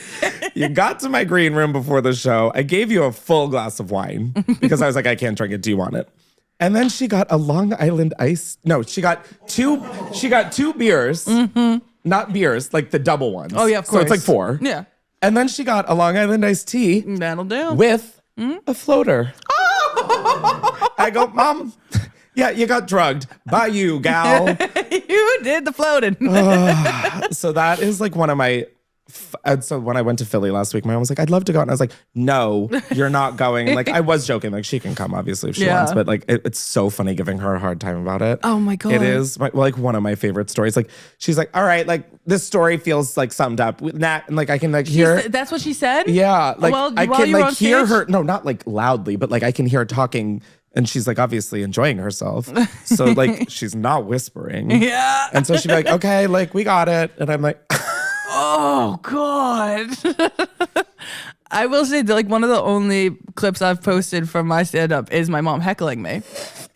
You got to my green room before the show. I gave you a full glass of wine because I was like, I can't drink it. Do you want it? And then she got a Long Island ice. No, she got two beers, not beers, like the double ones. Oh, yeah, of course. So it's like 4. Yeah. And then she got a Long Island iced tea. That'll do. With a floater. I go, Mom, yeah, you got drugged. By you, gal. You did the floating. So that is like one of my... So when I went to Philly last week, my mom was like, I'd love to go. And I was like, no, you're not going. Like, I was joking. Like, she can come, obviously, if she wants. But, like, it's so funny giving her a hard time about it. Oh, my God. It is, like, one of my favorite stories. Like, she's like, all right, like, this story feels, like, summed up with that. And, like, I can, like, hear. That's what she said? Yeah. Like, well, I can, like, hear stage? her. No, not, like, loudly. But, like, I can hear her talking. And she's, like, obviously enjoying herself. So, like, she's not whispering. Yeah. And so she'd be like, okay, like, we got it. And I'm like... Oh, God. I will say that, like, one of the only clips I've posted from my stand-up is my mom heckling me.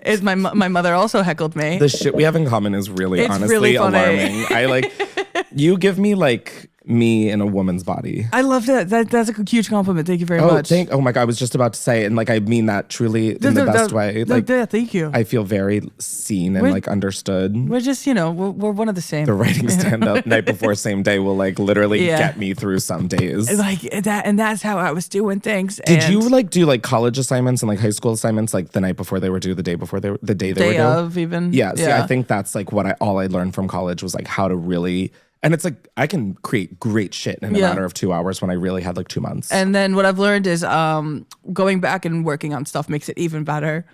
Is my mother also heckled me. The shit we have in common is really, it's honestly, really funny. alarming. I, like, you give me, like... me in a woman's body. I love that. That's a huge compliment. Thank you very much. Oh my God, I was just about to say, and like I mean that truly in the best way. Like, thank you. I feel very seen and like understood. We're just, we're one of the same. The writing stand-up night before same day will like literally get me through some days. Like that, and that's how I was doing things. Did you like do like college assignments and like high school assignments like the night before they were due, the day before the day they were due? Of even. Yeah. See, I think that's like what all I learned from college was like how to really. And it's like, I can create great shit in a matter of 2 hours when I really had like 2 months. And then what I've learned is going back and working on stuff makes it even better.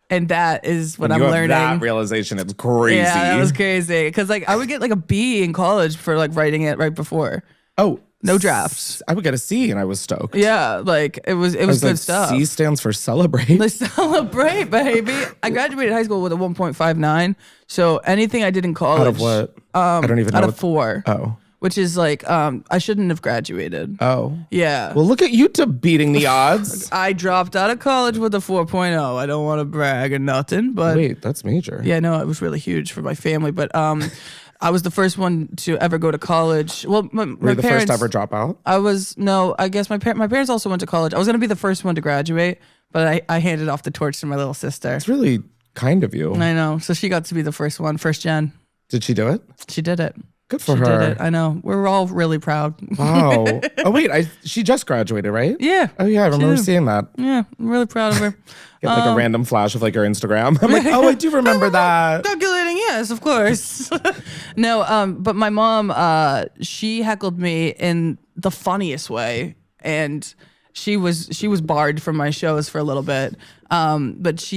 And that is what I'm learning. That realization, it's crazy. Yeah, that was crazy. Because like I would get like a B in college for like writing it right before. Oh. No drafts. I would get a C and I was stoked. Yeah, like it was good like, stuff. C stands for celebrate. Let's celebrate, baby. I graduated high school with a 1.59. So anything I did in college. Out of what? I don't even know. Out of 4. Oh. Which is like, I shouldn't have graduated. Oh. Yeah. Well, look at you two beating the odds. I dropped out of college with a 4.0. I don't want to brag or nothing, but. Wait, that's major. Yeah, no, it was really huge for my family. But I was the first one to ever go to college. Well, my Were you the parents, first ever dropout? I guess my parents also went to college. I was going to be the first one to graduate, but I handed off the torch to my little sister. It's really kind of you. I know. So she got to be the first one, first gen. Did she do it? She did it. Good for she her. Did it. I know. We're all really proud. Wow. Oh, wait. She just graduated, right? Yeah. Oh, yeah. I remember seeing that. Yeah. I'm really proud of her. Get like a random flash of like her Instagram. I'm like, oh, I do remember that. Calculating, yes, of course. No, but my mom, she heckled me in the funniest way. And she was barred from my shows for a little bit. But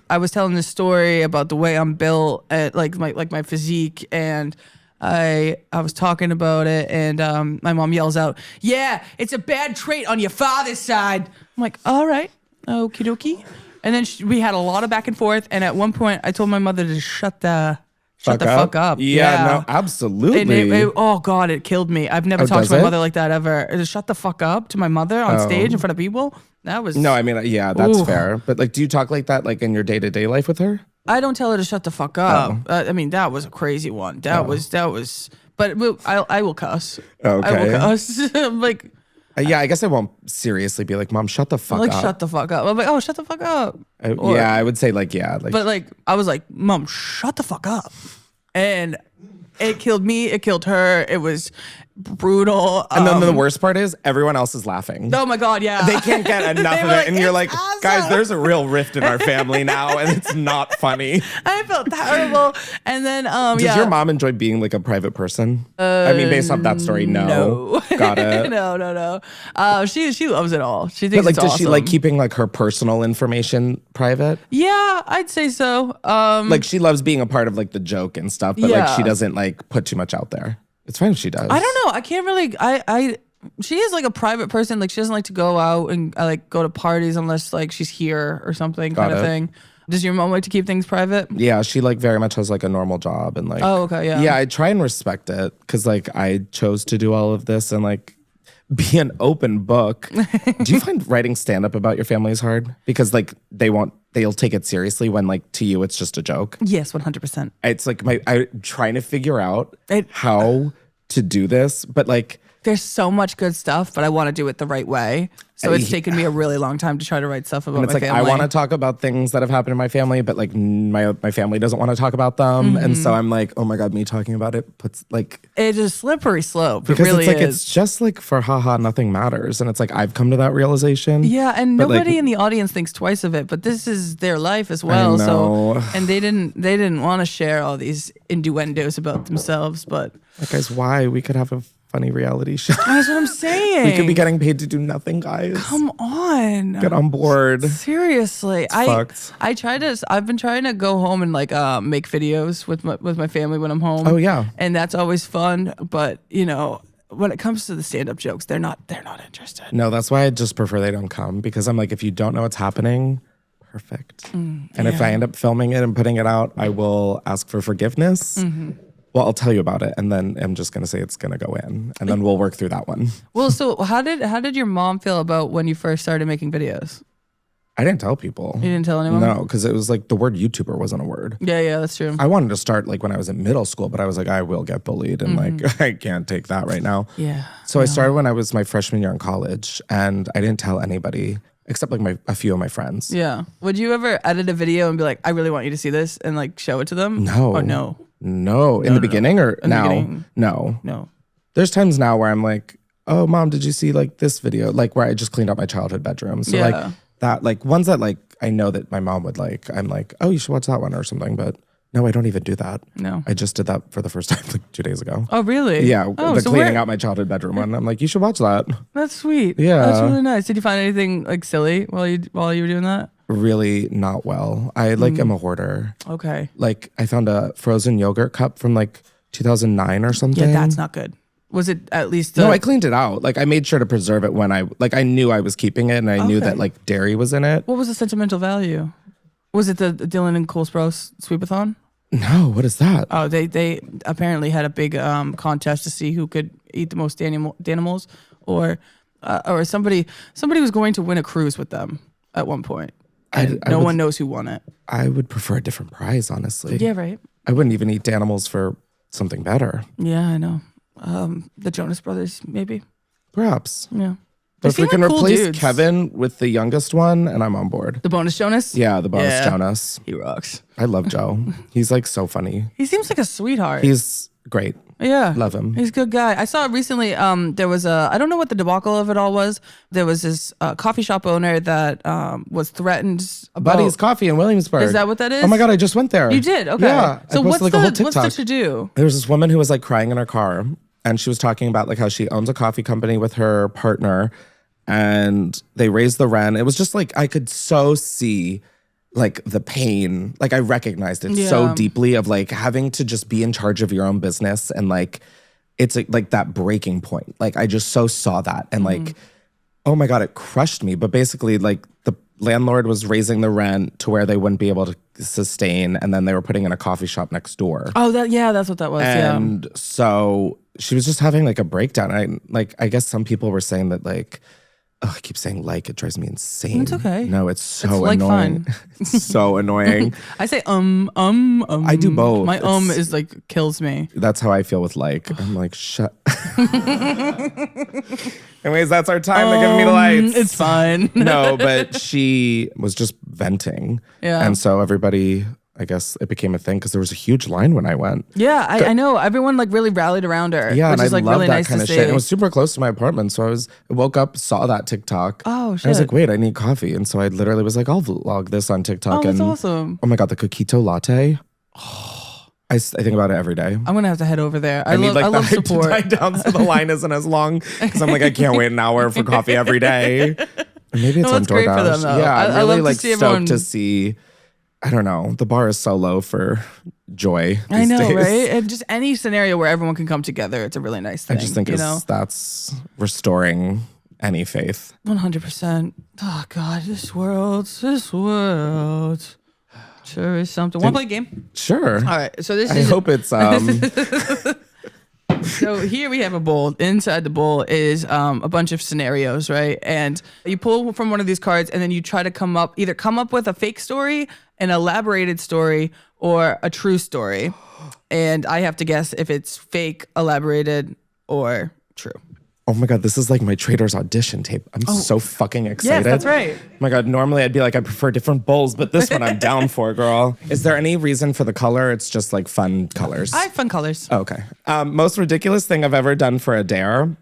I was telling this story about the way I'm built, like my physique, and I was talking about it, and my mom yells out, "Yeah, it's a bad trait on your father's side." I'm like, "All right, okie dokie." And then we had a lot of back and forth, and at one point, I told my mother to shut the fuck up. Yeah, no, absolutely. And oh God, it killed me. I've never talked to my mother like that ever. Just shut the fuck up to my mother on stage in front of people. That was no. I mean, yeah, that's fair. But like, do you talk like that like in your day-to-day life with her? I don't tell her to shut the fuck up. I mean, that was a crazy one. That was. But I will cuss. Okay. I will cuss. Like. Yeah, I guess I won't seriously be like, Mom, shut the fuck up. Shut the fuck up. I'm like, oh, shut the fuck up. Yeah, I would say like, yeah. Like, but like, I was like, Mom, shut the fuck up. And It killed me. It killed her. It was brutal. And then the worst part is everyone else is laughing. Oh my God, yeah. They can't get enough of it. And you're like, awesome. guys, there's a real rift in our family now, and it's not funny. I felt terrible. And then, Does your mom enjoy being like a private person? I mean, based off that story, no. Got it. No. She loves it all. She thinks But like, it's does awesome. she like keeping like her personal information private? Yeah, I'd say so. Like she loves being a part of like the joke and stuff, but like she doesn't like put too much out there. It's fine if she does. I don't know. I can't really. She is like a private person. Like she doesn't like to go out and like go to parties unless like she's here or something kind of thing. Does your mom like to keep things private? Yeah, she like very much has like a normal job and like. Oh, okay, yeah. Yeah, I try and respect it because like I chose to do all of this and like be an open book. Do you find writing stand-up about your family is hard? Because like they'll take it seriously when like to you it's just a joke. Yes, 100%. It's like I'm trying to figure out how to do this, but like there's so much good stuff, but I want to do it the right way. So it's taken me a really long time to try to write stuff about and it's my like family. I want to talk about things that have happened in my family, but like my family doesn't want to talk about them, and so I'm like, oh my God, me talking about it puts like it's a slippery slope. Because it really it's like is. it's just like for haha, nothing matters, and it's like I've come to that realization. Yeah, and but, nobody like, in the audience thinks twice of it, but this is their life as well. So and they didn't want to share all these innuendos about themselves, but like, guys, why? We could have a funny reality show. That's what I'm saying. We could be getting paid to do nothing, guys. Come on. Get on board. Seriously. I've been trying to go home and like make videos with my family when I'm home. Oh yeah. And that's always fun, but you know, when it comes to the stand-up jokes, they're not interested. No, that's why I just prefer they don't come, because I'm like, if you don't know what's happening, perfect. And if I end up filming it and putting it out, I will ask for forgiveness. Well, I'll tell you about it, and then I'm just gonna say it's gonna go in, and then we'll work through that one. Well, so how did your mom feel about when you first started making videos? I didn't tell people. You didn't tell anyone? No, because it was like the word YouTuber wasn't a word. Yeah, that's true. I wanted to start like when I was in middle school, but I was like, I will get bullied, and like I can't take that right now. Yeah. So I started when I was my freshman year in college, and I didn't tell anybody except like a few of my friends. Yeah. Would you ever edit a video and be like, I really want you to see this, and like show it to them? No. Or no? No. In the beginning or In the now? beginning. No. There's times now where I'm like, oh, Mom, did you see like this video? Like where I just cleaned out my childhood bedroom. So like that, like ones that like I know that my mom would like, I'm like, oh, you should watch that one or something. But no, I don't even do that. No. I just did that for the first time like 2 days ago. Oh, really? Yeah. Oh, the so cleaning out my childhood bedroom one. I'm like, you should watch that. That's sweet. Yeah. That's really nice. Did you find anything like silly while you were doing that? Really not well. I like am a hoarder. Okay. Like I found a frozen yogurt cup from like 2009 or something. Yeah, that's not good. Was it at least? No, I cleaned it out. Like I made sure to preserve it when I knew I was keeping it, and I knew that like dairy was in it. What was the sentimental value? Was it the Dylan and Cole Sprouse Sweepathon? No, what is that? Oh, they apparently had a big contest to see who could eat the most animals, or somebody was going to win a cruise with them at one point. No one knows who won it. I would prefer a different prize, honestly. Yeah, right. I wouldn't even eat animals for something better. Yeah, I know. The Jonas Brothers, maybe. Perhaps. Yeah. But if we can cool replace dudes. Kevin with the youngest one, and I'm on board. The bonus Jonas? Yeah, the bonus Yeah. Jonas. He rocks. I love Joe. He's like so funny. He seems like a sweetheart. He's great. Yeah. Love him. He's a good guy. I saw recently, there was I don't know what the debacle of it all was. There was this coffee shop owner that was threatened about. Buddy's Coffee in Williamsburg. Is that what that is? Oh my God, I just went there. You did? Okay. Yeah. So I what's posted, like, a whole what's the TikTok. to-do? There was this woman who was like crying in her car, and she was talking about like how she owns a coffee company with her partner, and they raised the rent. It was just like I could so see like the pain. Like I recognized it so deeply of like having to just be in charge of your own business, and like it's like that breaking point. Like I just so saw that, and like oh my God, it crushed me. But basically like the landlord was raising the rent to where they wouldn't be able to sustain, and then they were putting in a coffee shop next door. Oh, that's what that was. And so she was just having like a breakdown. I guess some people were saying that like, oh, I keep saying like, it drives me insane. It's okay. No, it's so It's like annoying. fun. It's so annoying. I say I do both. My It's- is like kills me. That's how I feel with like. I'm like, shut. Anyways, that's our time. They're giving me the lights. It's fine. No, but she was just venting. Yeah. And so everybody, I guess it became a thing because there was a huge line when I went. Yeah, I know. Everyone like really rallied around her. Yeah, which and is I like love really that nice kind to of see. shit. It was super close to my apartment, so I woke up, saw that TikTok. Oh, and I was shit. like, wait, I need coffee, and so I literally was like, I'll vlog this on TikTok. Oh, that's and awesome. oh my god, the coquito latte. I think about it every day. I'm gonna have to head over there. I need like I the love hype to support. die down so the line isn't as long because I'm like, I can't wait an hour for coffee every day. Or maybe it's on it's great DoorDash. for them, though. Yeah, I'm I really love to like see stoked everyone- to see. I don't know. The bar is so low for joy. I these know, days. right? And just any scenario where everyone can come together, it's a really nice thing. I just think that's restoring any faith. 100%. Oh God, this world sure is something. Want to play a game? Sure. All right. So this I is. hope it's So here we have a bowl. Inside the bowl is a bunch of scenarios, right? And you pull from one of these cards, and then you try to come up with a fake story, an elaborated story, or a true story. And I have to guess if it's fake, elaborated, or true. oh my god, this is like my trader's audition tape. I'm so fucking excited. Yes, that's right. Oh my god, normally I'd be like, I prefer different bowls, but this one I'm down for, girl. Is there any reason for the color? It's just like fun colors. I have fun colors. Okay. Most ridiculous thing I've ever done for a dare.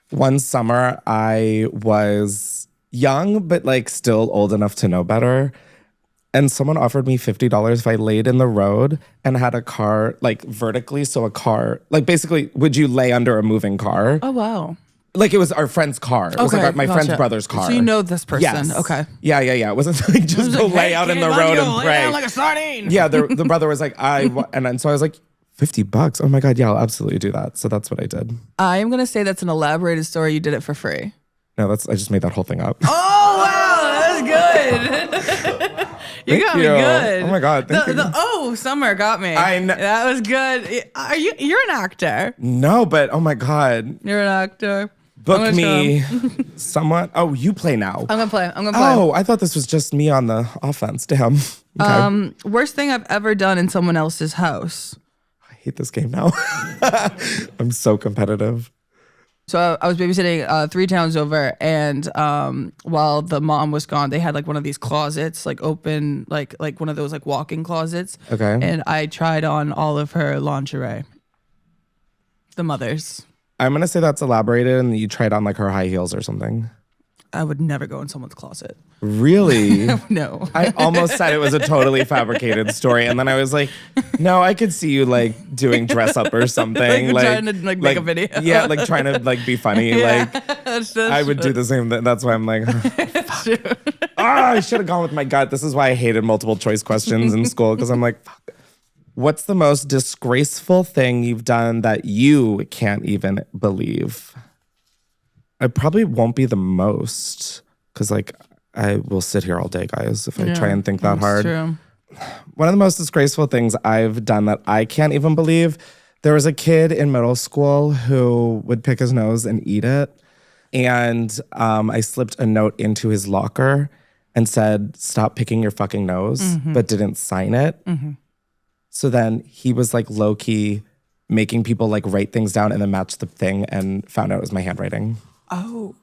One summer, I was young, but like still old enough to know better. And someone offered me $50 if I laid in the road and had a car like vertically. So a car, like basically, would you lay under a moving car? Oh, wow. Like it was our friend's car. It was like my friend's brother's car. So you know this person. Yes. Okay. Yeah. It wasn't like just go lay out in the road and pray. Like a sardine. Yeah, the brother was like, and then so I was like, $50? Oh my God, yeah, I'll absolutely do that. So that's what I did. I am going to say that's an elaborated story. You did it for free. No, I just made that whole thing up. Oh, wow. That's good. You got me good. Oh my God, thank you. Summer got me. I know. That was good. You're an actor. No, but oh my God. You're an actor. Book me someone. Oh, you play now. I'm gonna play. Oh, I thought this was just me on the offense. Damn. Okay. Worst thing I've ever done in someone else's house. I hate this game now. I'm so competitive. So I was babysitting 3 towns over, and while the mom was gone, they had like one of these closets, like open, like one of those like walk-in closets. Okay. And I tried on all of her lingerie. The mother's. I'm going to say that's elaborated and you tried on like her high heels or something. I would never go in someone's closet. Really? No. I almost said it was a totally fabricated story. And then I was like, no, I could see you like doing dress up or something. Like trying to like make a video. Yeah, like trying to like be funny. Yeah. Like I would do the same thing. That's why I'm like, I should have gone with my gut. This is why I hated multiple choice questions in school. Because I'm like, fuck. What's the most disgraceful thing you've done that you can't even believe? I probably won't be the most because like I will sit here all day, guys, if I try and think that hard. True. One of the most disgraceful things I've done that I can't even believe, there was a kid in middle school who would pick his nose and eat it. And I slipped a note into his locker and said, stop picking your fucking nose, but didn't sign it. So then he was like low key making people like write things down and then match the thing and found out it was my handwriting. Oh.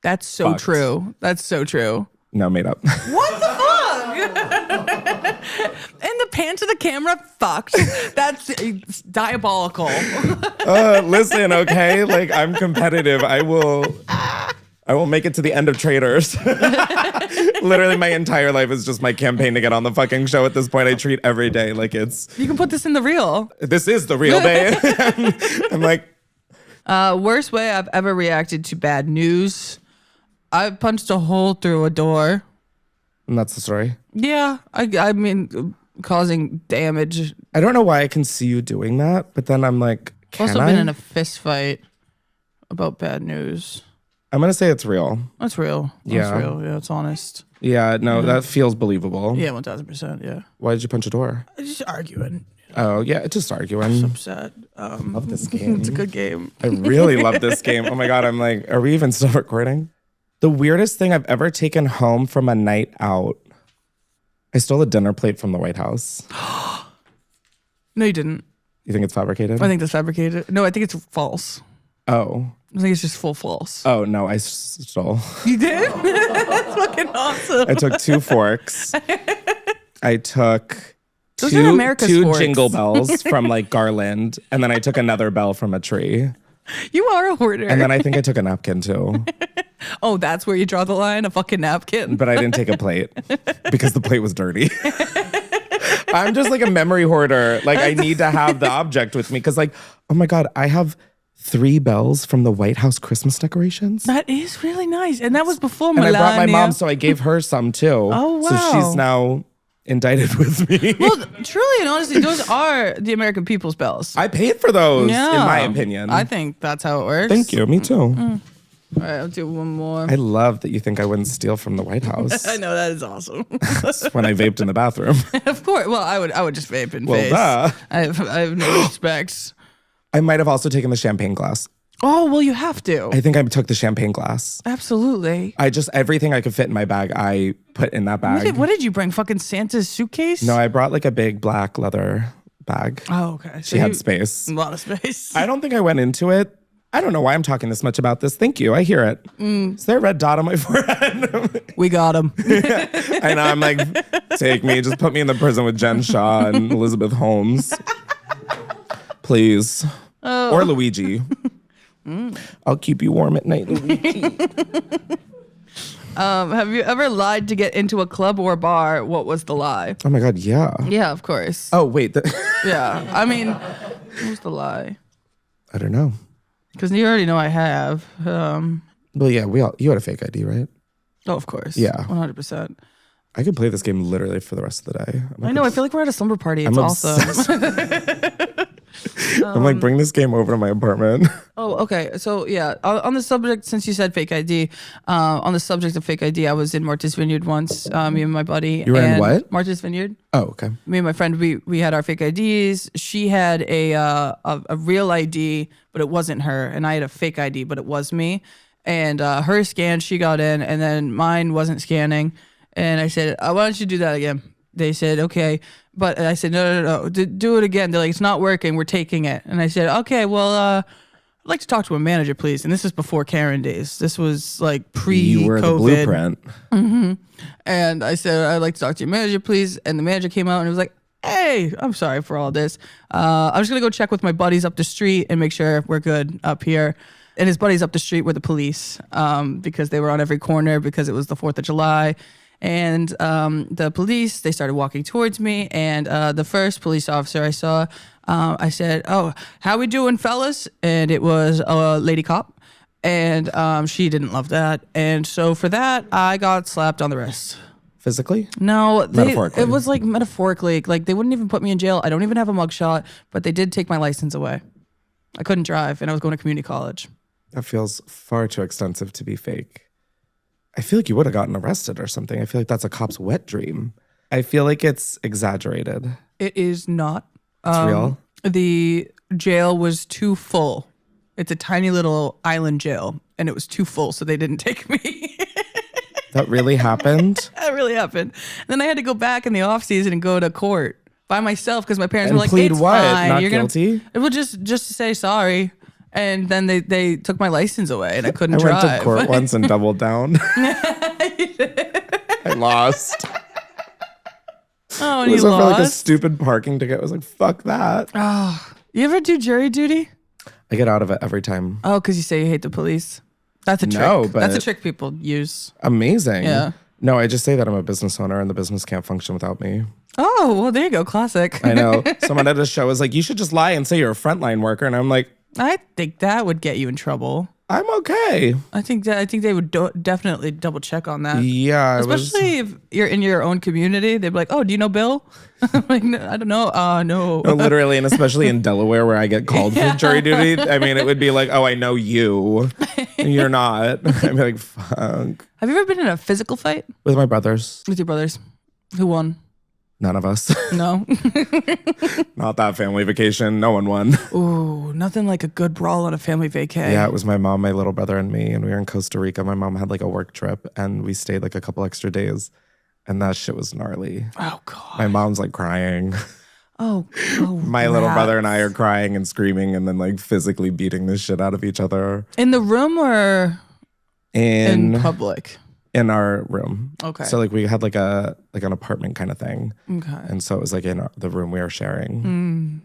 That's so Fucked. true. That's so true. No, made up. What the fuck? And the pan to the camera fucked. That's diabolical. Listen, okay? Like I'm competitive. I will make it to the end of Traders. Literally my entire life is just my campaign to get on the fucking show at this point. I treat every day like it's... You can put this in the reel. This is the real day. I'm like... Worst way I've ever reacted to bad news. I punched a hole through a door. And that's the story. Yeah, I mean, causing damage. I don't know why I can see you doing that, but then I'm like, can Also I? been in a fist fight about bad news. I'm going to say it's real. That's real. That's Yeah. real. Yeah, it's honest. Yeah, no, that feels believable. Yeah, 1000%. Yeah. Why did you punch a door? Just arguing. Oh, yeah, just arguing. Upset. Love this game. It's a good game. I really love this game. Oh my God, I'm like, are we even still recording? The weirdest thing I've ever taken home from a night out. I stole a dinner plate from the White House. No, you didn't. You think it's fabricated? I think that's fabricated. No, I think it's false. Oh. I think it's just full false. Oh, no, I stole. You did? That's fucking awesome. I took 2 forks I took Those are America's two sports. jingle bells from like Garland, and then I took another bell from a tree. You are a hoarder. And then I think I took a napkin too. Oh, that's where you draw the line? A fucking napkin? But I didn't take a plate because the plate was dirty. I'm just like a memory hoarder. Like I need to have the object with me because like, oh my God, I have 3 bells from the White House Christmas decorations. That is really nice. And that was before And Melania. I brought my mom, so I gave her some too. Oh, wow. So she's now indicted with me. Well, truly and honestly, those are the American people's bells. I paid for those, Yeah. in my opinion. I think that's how it works. Thank you. Me too. All right, I'll do one more. I love that you think I wouldn't steal from the White House. I know, that is awesome. When I vaped in the bathroom. Of course. Well, I would just vape in Well, face. duh. I have no respect. I might have also taken the champagne glass. Oh, well, you have to. I think I took the champagne glass. Absolutely. I just, everything I could fit in my bag, I put in that bag. What did you bring? Fucking Santa's suitcase? No, I brought like a big black leather bag. Oh, okay. She had space. A lot of space. I don't think I went into it. I don't know why I'm talking this much about this. Thank you. I hear it. Is there a red dot on my forehead? We got him. I know. I'm like, take me. Just put me in the prison with Jen Shaw and Elizabeth Holmes. Please. Or Luigi. I'll keep you warm at night, Luigi. Have you ever lied to get into a club or bar? What was the lie? Oh my God, yeah. Yeah, of course. Oh, wait. Yeah. I mean, what was the lie? I don't know. Because you already know I have. Well, yeah, you had a fake ID, right? Oh, of course. Yeah. 100%. I could play this game literally for the rest of the day. I know. I feel like we're at a slumber party. It's I'm awesome. I'm like, bring this game over to my apartment. Oh, okay. So yeah, on the subject, since you said fake ID, on the subject of fake ID, I was in Martha's Vineyard once. Me and my buddy. You were in and what? Martha's Vineyard. Oh, okay. Me and my friend, we had our fake IDs. She had a real ID, but it wasn't her, and I had a fake ID, but it was me. And her scanned, she got in, and then mine wasn't scanning. And I said, why don't you do that again? They said, okay. But I said, no. Do it again. They're like, it's not working. We're taking it. And I said, okay, well, I'd like to talk to a manager, please. And this is before Karen days. This was like pre-COVID. You were the blueprint. Mm-hmm. And I said, I'd like to talk to your manager, please. And the manager came out and was like, hey, I'm sorry for all this. I'm just going to go check with my buddies up the street and make sure we're good up here. And his buddies up the street were the police because they were on every corner because it was the 4th of July. And the police, they started walking towards me. And the first police officer I saw, I said, oh, how we doing, fellas? And it was a lady cop. And she didn't love that. And so for that, I got slapped on the wrist. Physically? No, Metaphorically. it was like metaphorically. Like they wouldn't even put me in jail. I don't even have a mugshot, but they did take my license away. I couldn't drive and I was going to community college. That feels far too extensive to be fake. I feel like you would have gotten arrested or something. I feel like that's a cop's wet dream. I feel like it's exaggerated. It is not. It's real? The jail was too full. It's a tiny little island jail, and it was too full, so they didn't take me. That really happened? That really happened. And then I had to go back in the off season and go to court by myself because my parents And were like, plead it's what? fine. Not You're guilty? Well, just to say sorry. And then they took my license away and I couldn't I drive. went to court once and doubled down. I lost. Oh, and It was you over like a lost? stupid parking ticket. I was like, fuck that. You ever do jury duty? I get out of it every time. Oh, because you say you hate the police. That's a trick. No, but- That's a trick people use. Amazing. Yeah. No, I just say that I'm a business owner and the business can't function without me. Oh, well, there you go. Classic. I know. Someone at a show was like, you should just lie and say you're a frontline worker. And I'm like, I think that would get you in trouble. I'm okay. I think they would definitely double check on that. Yeah. Especially if you're in your own community, they'd be like, "Oh, do you know Bill?" I'm like, no, I don't know. No. No, literally, and especially in Delaware where I get called for jury duty. I mean, it would be like, oh, I know you. You're not. I'd be like, fuck. Have you ever been in a physical fight With my brothers. with your brothers? Who won? None of us. No. Not that family vacation. No one won. Ooh, nothing like a good brawl on a family vacay. Yeah, it was my mom, my little brother, and me. And we were in Costa Rica. My mom had like a work trip and we stayed like a couple extra days. And that shit was gnarly. Oh God. My mom's like crying. Oh. My little brother and I are crying and screaming and then like physically beating the shit out of each other. In the room or in public? in our room. Okay. So like we had like an apartment kind of thing. Okay. And so it was like in the room we were sharing.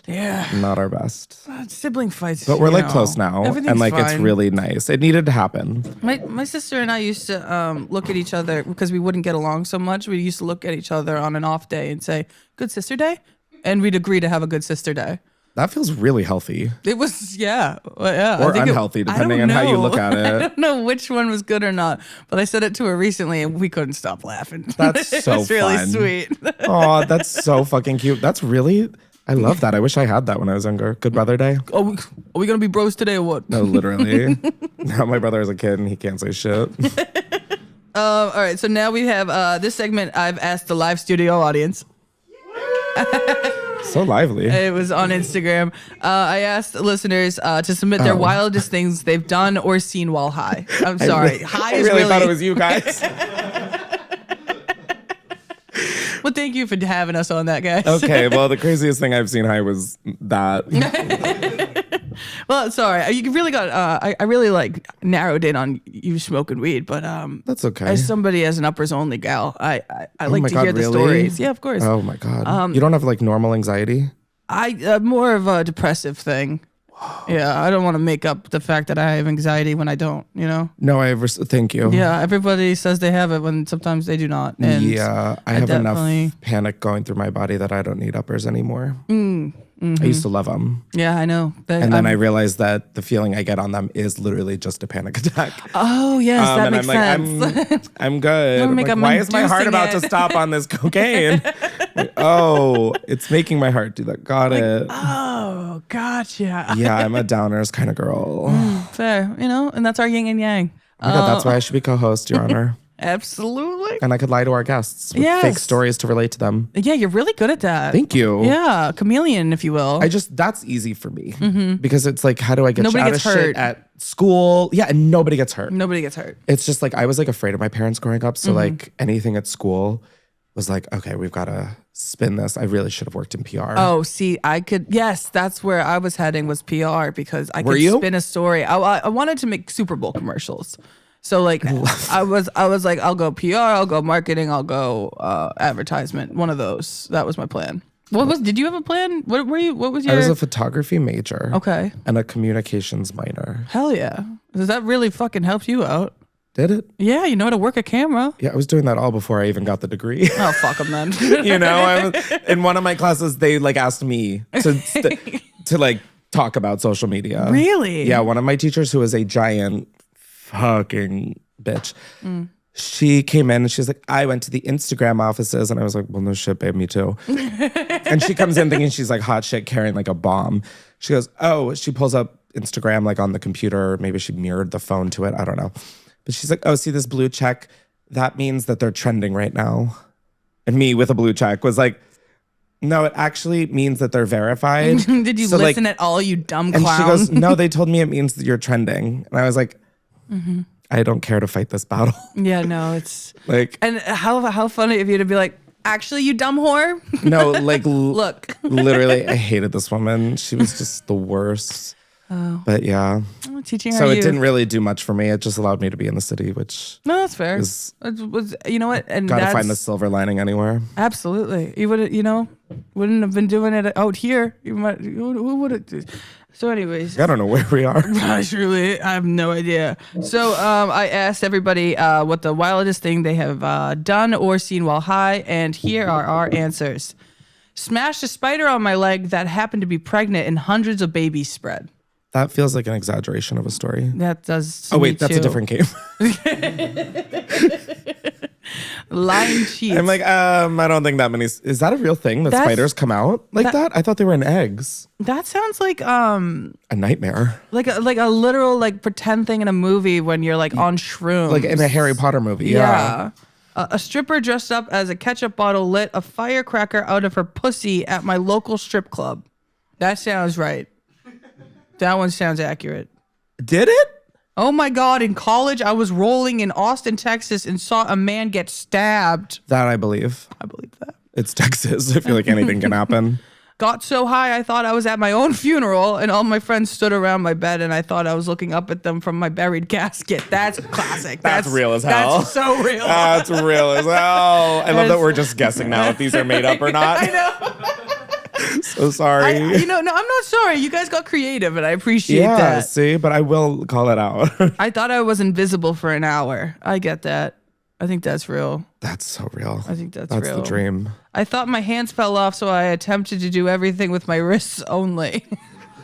Yeah. Not our best. Sibling fights. But we're like close now. Everything's And like fine. it's really nice. It needed to happen. My sister and I used to look at each other because we wouldn't get along so much. We used to look at each other on an off day and say, "Good sister day," and we'd agree to have a good sister day. That feels really healthy. It was, yeah. Well, yeah. Or unhealthy, depending on how you look at it. I don't know which one was good or not, but I said it to her recently and we couldn't stop laughing. That's It so was really fun. sweet. Oh, that's so fucking cute. That's really, I love that. I wish I had that when I was younger. Good brother day? Are we going to be bros today or what? No, literally. Now my brother is a kid and he can't say shit. All right, so now we have this segment. I've asked the live studio audience. So lively. It was on Instagram. I asked listeners to submit their wildest things they've done or seen while high. I'm sorry. High I is really thought it was you guys. Well, thank you for having us on that, guys. Okay, well, the craziest thing I've seen high was that. Well, sorry. You really got. I really like narrowed in on you smoking weed, but That's okay. as somebody as an uppers only gal, I like my to God, hear the really? stories. Yeah, of course. Oh my God. You don't have like normal anxiety? I more of a depressive thing. Yeah, I don't want to make up the fact that I have anxiety when I don't. You know. No, thank you. Yeah, everybody says they have it when sometimes they do not. And Yeah, I have definitely- enough panic going through my body that I don't need uppers anymore. I used to love them. Yeah, I know. And then I realized that the feeling I get on them is literally just a panic attack. Oh yes, that and makes I'm like, sense. I'm good. Don't I'm make like, up why is my heart inducing about it. to stop on this cocaine? Like, oh, it's making my heart do that. Got it. Oh, gotcha. Yeah, I'm a downers kind of girl. Fair, and that's our yin and yang. Oh my God, that's why I should be co-host, Your Honor. Absolutely. And I could lie to our guests with Yes. fake stories to relate to them. Yeah, you're really good at that. Thank you. Yeah, chameleon, if you will. That's easy for me because it's like, how do I get Nobody out gets of shit hurt. at school? Yeah, and nobody gets hurt. Nobody gets hurt. It's just like, I was like afraid of my parents growing up. So like anything at school was like, okay, we've got to spin this. I really should have worked in PR. Oh, see, yes, that's where I was heading was PR because I could you? spin a story. I wanted to make Super Bowl commercials. So like I was like, I'll go PR, I'll go marketing, I'll go advertisement. One of those. That was my plan. Did you have a plan? What was your I was a photography major. Okay. And a communications minor. Hell yeah. Does that really fucking help you out? Did it? Yeah, you know how to work a camera. Yeah, I was doing that all before I even got the degree. Oh, fuck them then. In one of my classes, they like asked me to like talk about social media. Really? Yeah, one of my teachers who was a giant fucking bitch. She came in and she's like, I went to the Instagram offices. And I was like, well, no shit, babe, me too. And she comes in thinking she's like hot shit carrying like a bomb. She goes, oh, she pulls up Instagram like on the computer. Maybe she mirrored the phone to it. I don't know. But she's like, oh, see this blue check? That means that they're trending right now. And me with a blue check was like, no, it actually means that they're verified. Did you listen at all, you dumb clown? And she goes, no, they told me it means that you're trending. And I was like, I don't care to fight this battle. Yeah, no, it's Like, and how funny of you to be like, actually, you dumb whore. no, like, Look. literally, I hated this woman. She was just the worst. Oh. But yeah. I'm teaching her. So it didn't really do much for me. It just allowed me to be in the city, which No, that's fair. is- It was, you know what? And gotta that's find the silver lining anywhere. absolutely. You would, wouldn't have been doing it out here. You might. Who would have? So, anyways. I don't know where we are. Truly, I have no idea. So I asked everybody what the wildest thing they have done or seen while high, and here are our answers. Smashed a spider on my leg that happened to be pregnant and hundreds of babies spread. That feels like an exaggeration of a story. That does. Oh, wait, that's a different game. Lying cheese. I'm like, I don't think that many. Is that a real thing that That's- spiders come out like that? I thought they were in eggs. That sounds like A nightmare. like a literal like pretend thing in a movie when you're like on shrooms. Like in a Harry Potter movie. Yeah. A stripper dressed up as a ketchup bottle lit a firecracker out of her pussy at my local strip club. That sounds right. That one sounds accurate. Did it? Oh my God, in college, I was rolling in Austin, Texas, and saw a man get stabbed. That I believe. I believe that. It's Texas. I feel like anything can happen. got so high I thought I was at my own funeral, and all my friends stood around my bed, and I thought I was looking up at them from my buried casket. That's classic. That's real as hell. That's so real. That's real as hell. I love that we're just guessing now if these are made up or not. I know. So sorry. No, I'm not sorry. You guys got creative, and I appreciate that. See, but I will call it out. I thought I was invisible for an hour. I get that. I think that's real. That's so real. I think that's real. real. That's the dream. I thought my hands fell off, so I attempted to do everything with my wrists only.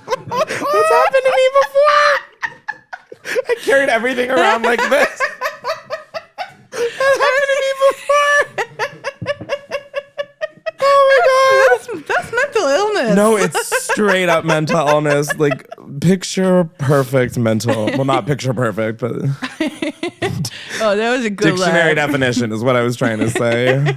What's happened to me before? I carried everything around like this. That happened to me before. Oh my God. That's mental illness. No, it's straight up mental illness. Like picture perfect mental. Well, not picture perfect, but oh, that was a good dictionary laugh. definition is what I was trying to say.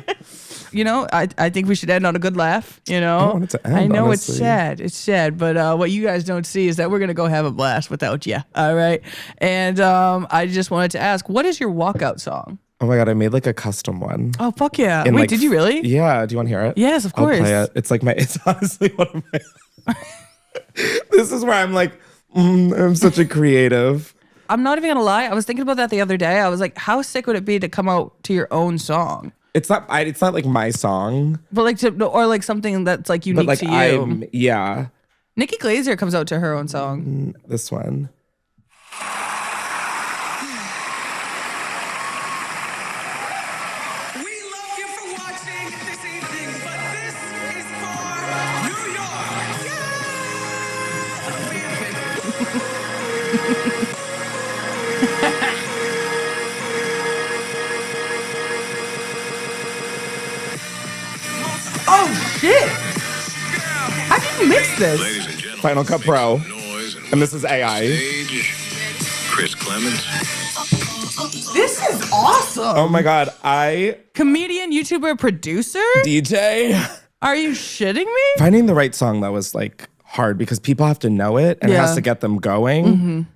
You know, I think we should end on a good laugh. You know, I want it to end, I know honestly. it's sad, but what you guys don't see is that we're gonna go have a blast without you. All right, and I just wanted to ask, what is your walkout song? Oh my God, I made like a custom one. Oh fuck yeah! In, Wait, like, did you really? Yeah. Do you want to hear it? Yes, of course. I'll play it. It's like it's honestly one of my. This is where I'm like, I'm such a creative. I'm not even gonna lie. I was thinking about that the other day. I was like, how sick would it be to come out to your own song? It's not like my song, But like or like something that's like unique but like to you. yeah. Nikki Glaser comes out to her own song. This one. We love you for watching this evening, but this is for New York. Oh shit! How did you mix this? Ladies and gentlemen, Final Cut Pro. noise And this is AI. stage, Chris Klemens. This is awesome. Oh my God, Comedian, YouTuber, producer? DJ. Are you shitting me? Finding the right song though was like hard because people have to know it and it has Yeah. to get them going.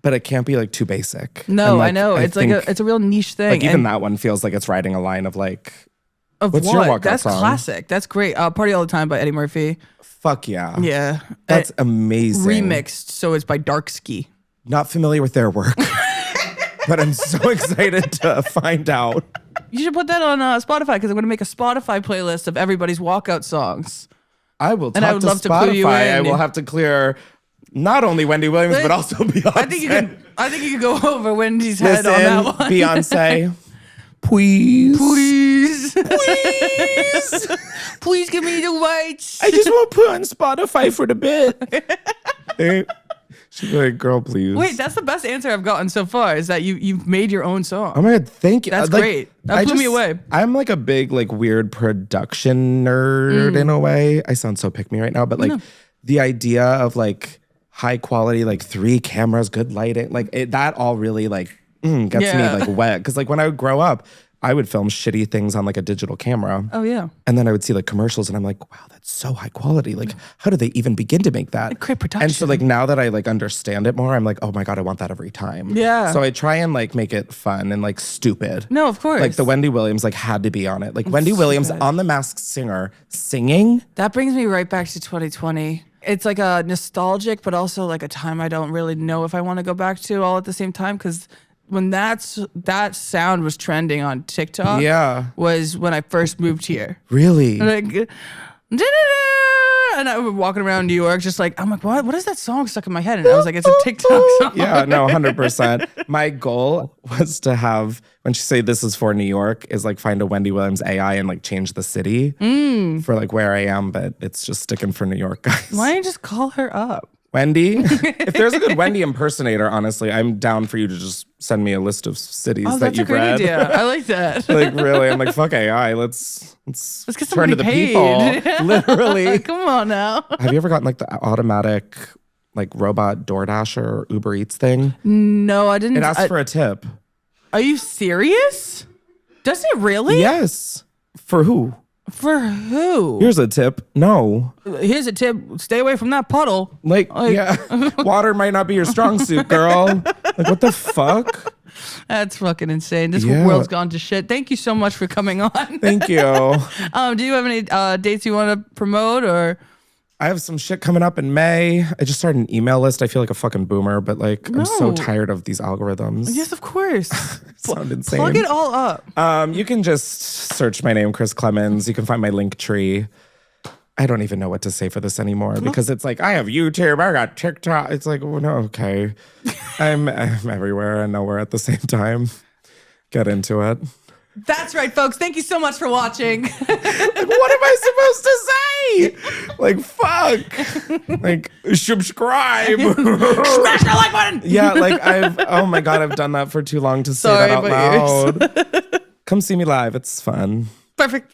But it can't be like too basic. No, And, like, I know. It's like think, it's a real niche thing. like even And that one feels like it's riding a line of like, of what's what? your walkout That's song? classic. That's great. Party All the Time by Eddie Murphy. fuck yeah. Yeah. That's amazing. Remixed, so it's by Darkski. Not familiar with their work, but I'm so excited to find out. You should put that on Spotify because I'm going to make a Spotify playlist of everybody's walkout songs. I will talk And I would to love to Spotify. clue you I in. will have to clear not only Wendy Williams, but also Beyonce. I think you could go over Wendy's head on that one. Beyonce, please. Please. Please. Please give me the rights. I just want to put on Spotify for the bit. She's like, girl, please. Wait, that's the best answer I've gotten so far is that you've made your own song. Oh my God, thank you. That's great. That blew me away. I'm like a big, like, weird production nerd in a way. I sound so pick me right now, but like the idea of like high quality, like 3 cameras, good lighting, like that all really like gets me like wet. Cause like when I would grow up, I would film shitty things on like a digital camera. Oh yeah. And then I would see like commercials and I'm like, wow, that's so high quality. Like, how do they even begin to make that? Great production. And so like now that I like understand it more, I'm like, oh my God, I want that every time. Yeah. So I try and like make it fun and like stupid. No, of course. Like the Wendy Williams like had to be on it. Like Wendy Williams on The Masked Singer singing. That brings me right back to 2020. It's like a nostalgic, but also like a time I don't really know if I want to go back to all at the same time. Because when that sound was trending on TikTok, was when I first moved here. Really? Like, and I was walking around New York, just like I'm like, what is that song stuck in my head? And I was like, it's a TikTok song. Yeah, no, 100%. My goal was to have, when she say this is for New York, is like find a Wendy Williams AI and like change the city for like where I am, but it's just sticking for New York, guys. Why don't you just call her up? Wendy? If there's a good Wendy impersonator, honestly, I'm down for you to just send me a list of cities that That's a you've great read. idea. I like that. Like really, I'm like, fuck AI. Let's get turn to somebody the paid. people. Literally. Come on now. Have you ever gotten like the automatic like robot DoorDasher or Uber Eats thing? No, I didn't. It asks for a tip. Are you serious? Does it really? Yes. For who? For who? Here's a tip. No. Here's a tip. Stay away from that puddle. Like yeah. Water might not be your strong suit, girl. Like what the fuck? That's fucking insane. This Yeah. world's gone to shit. Thank you so much for coming on. Thank you. Do you have any dates you want to promote or? I have some shit coming up in May. I just started an email list. I feel like a fucking boomer, but like I'm so No. tired of these algorithms. Yes, of course. Sound insane. Plug it all up. You can just search my name, Chris Klemens. You can find my link tree. I don't even know what to say for this anymore because it's like, I have YouTube, I got TikTok. It's like, well, no, okay. I'm everywhere and nowhere at the same time. Get into it. That's right, folks. Thank you so much for watching. Like, what am I supposed to say? Like, fuck. Like, subscribe. Smash that like button. Yeah, like oh my God, I've done that for too long to say Sorry, that out but loud. Come see me live. It's fun. Perfect.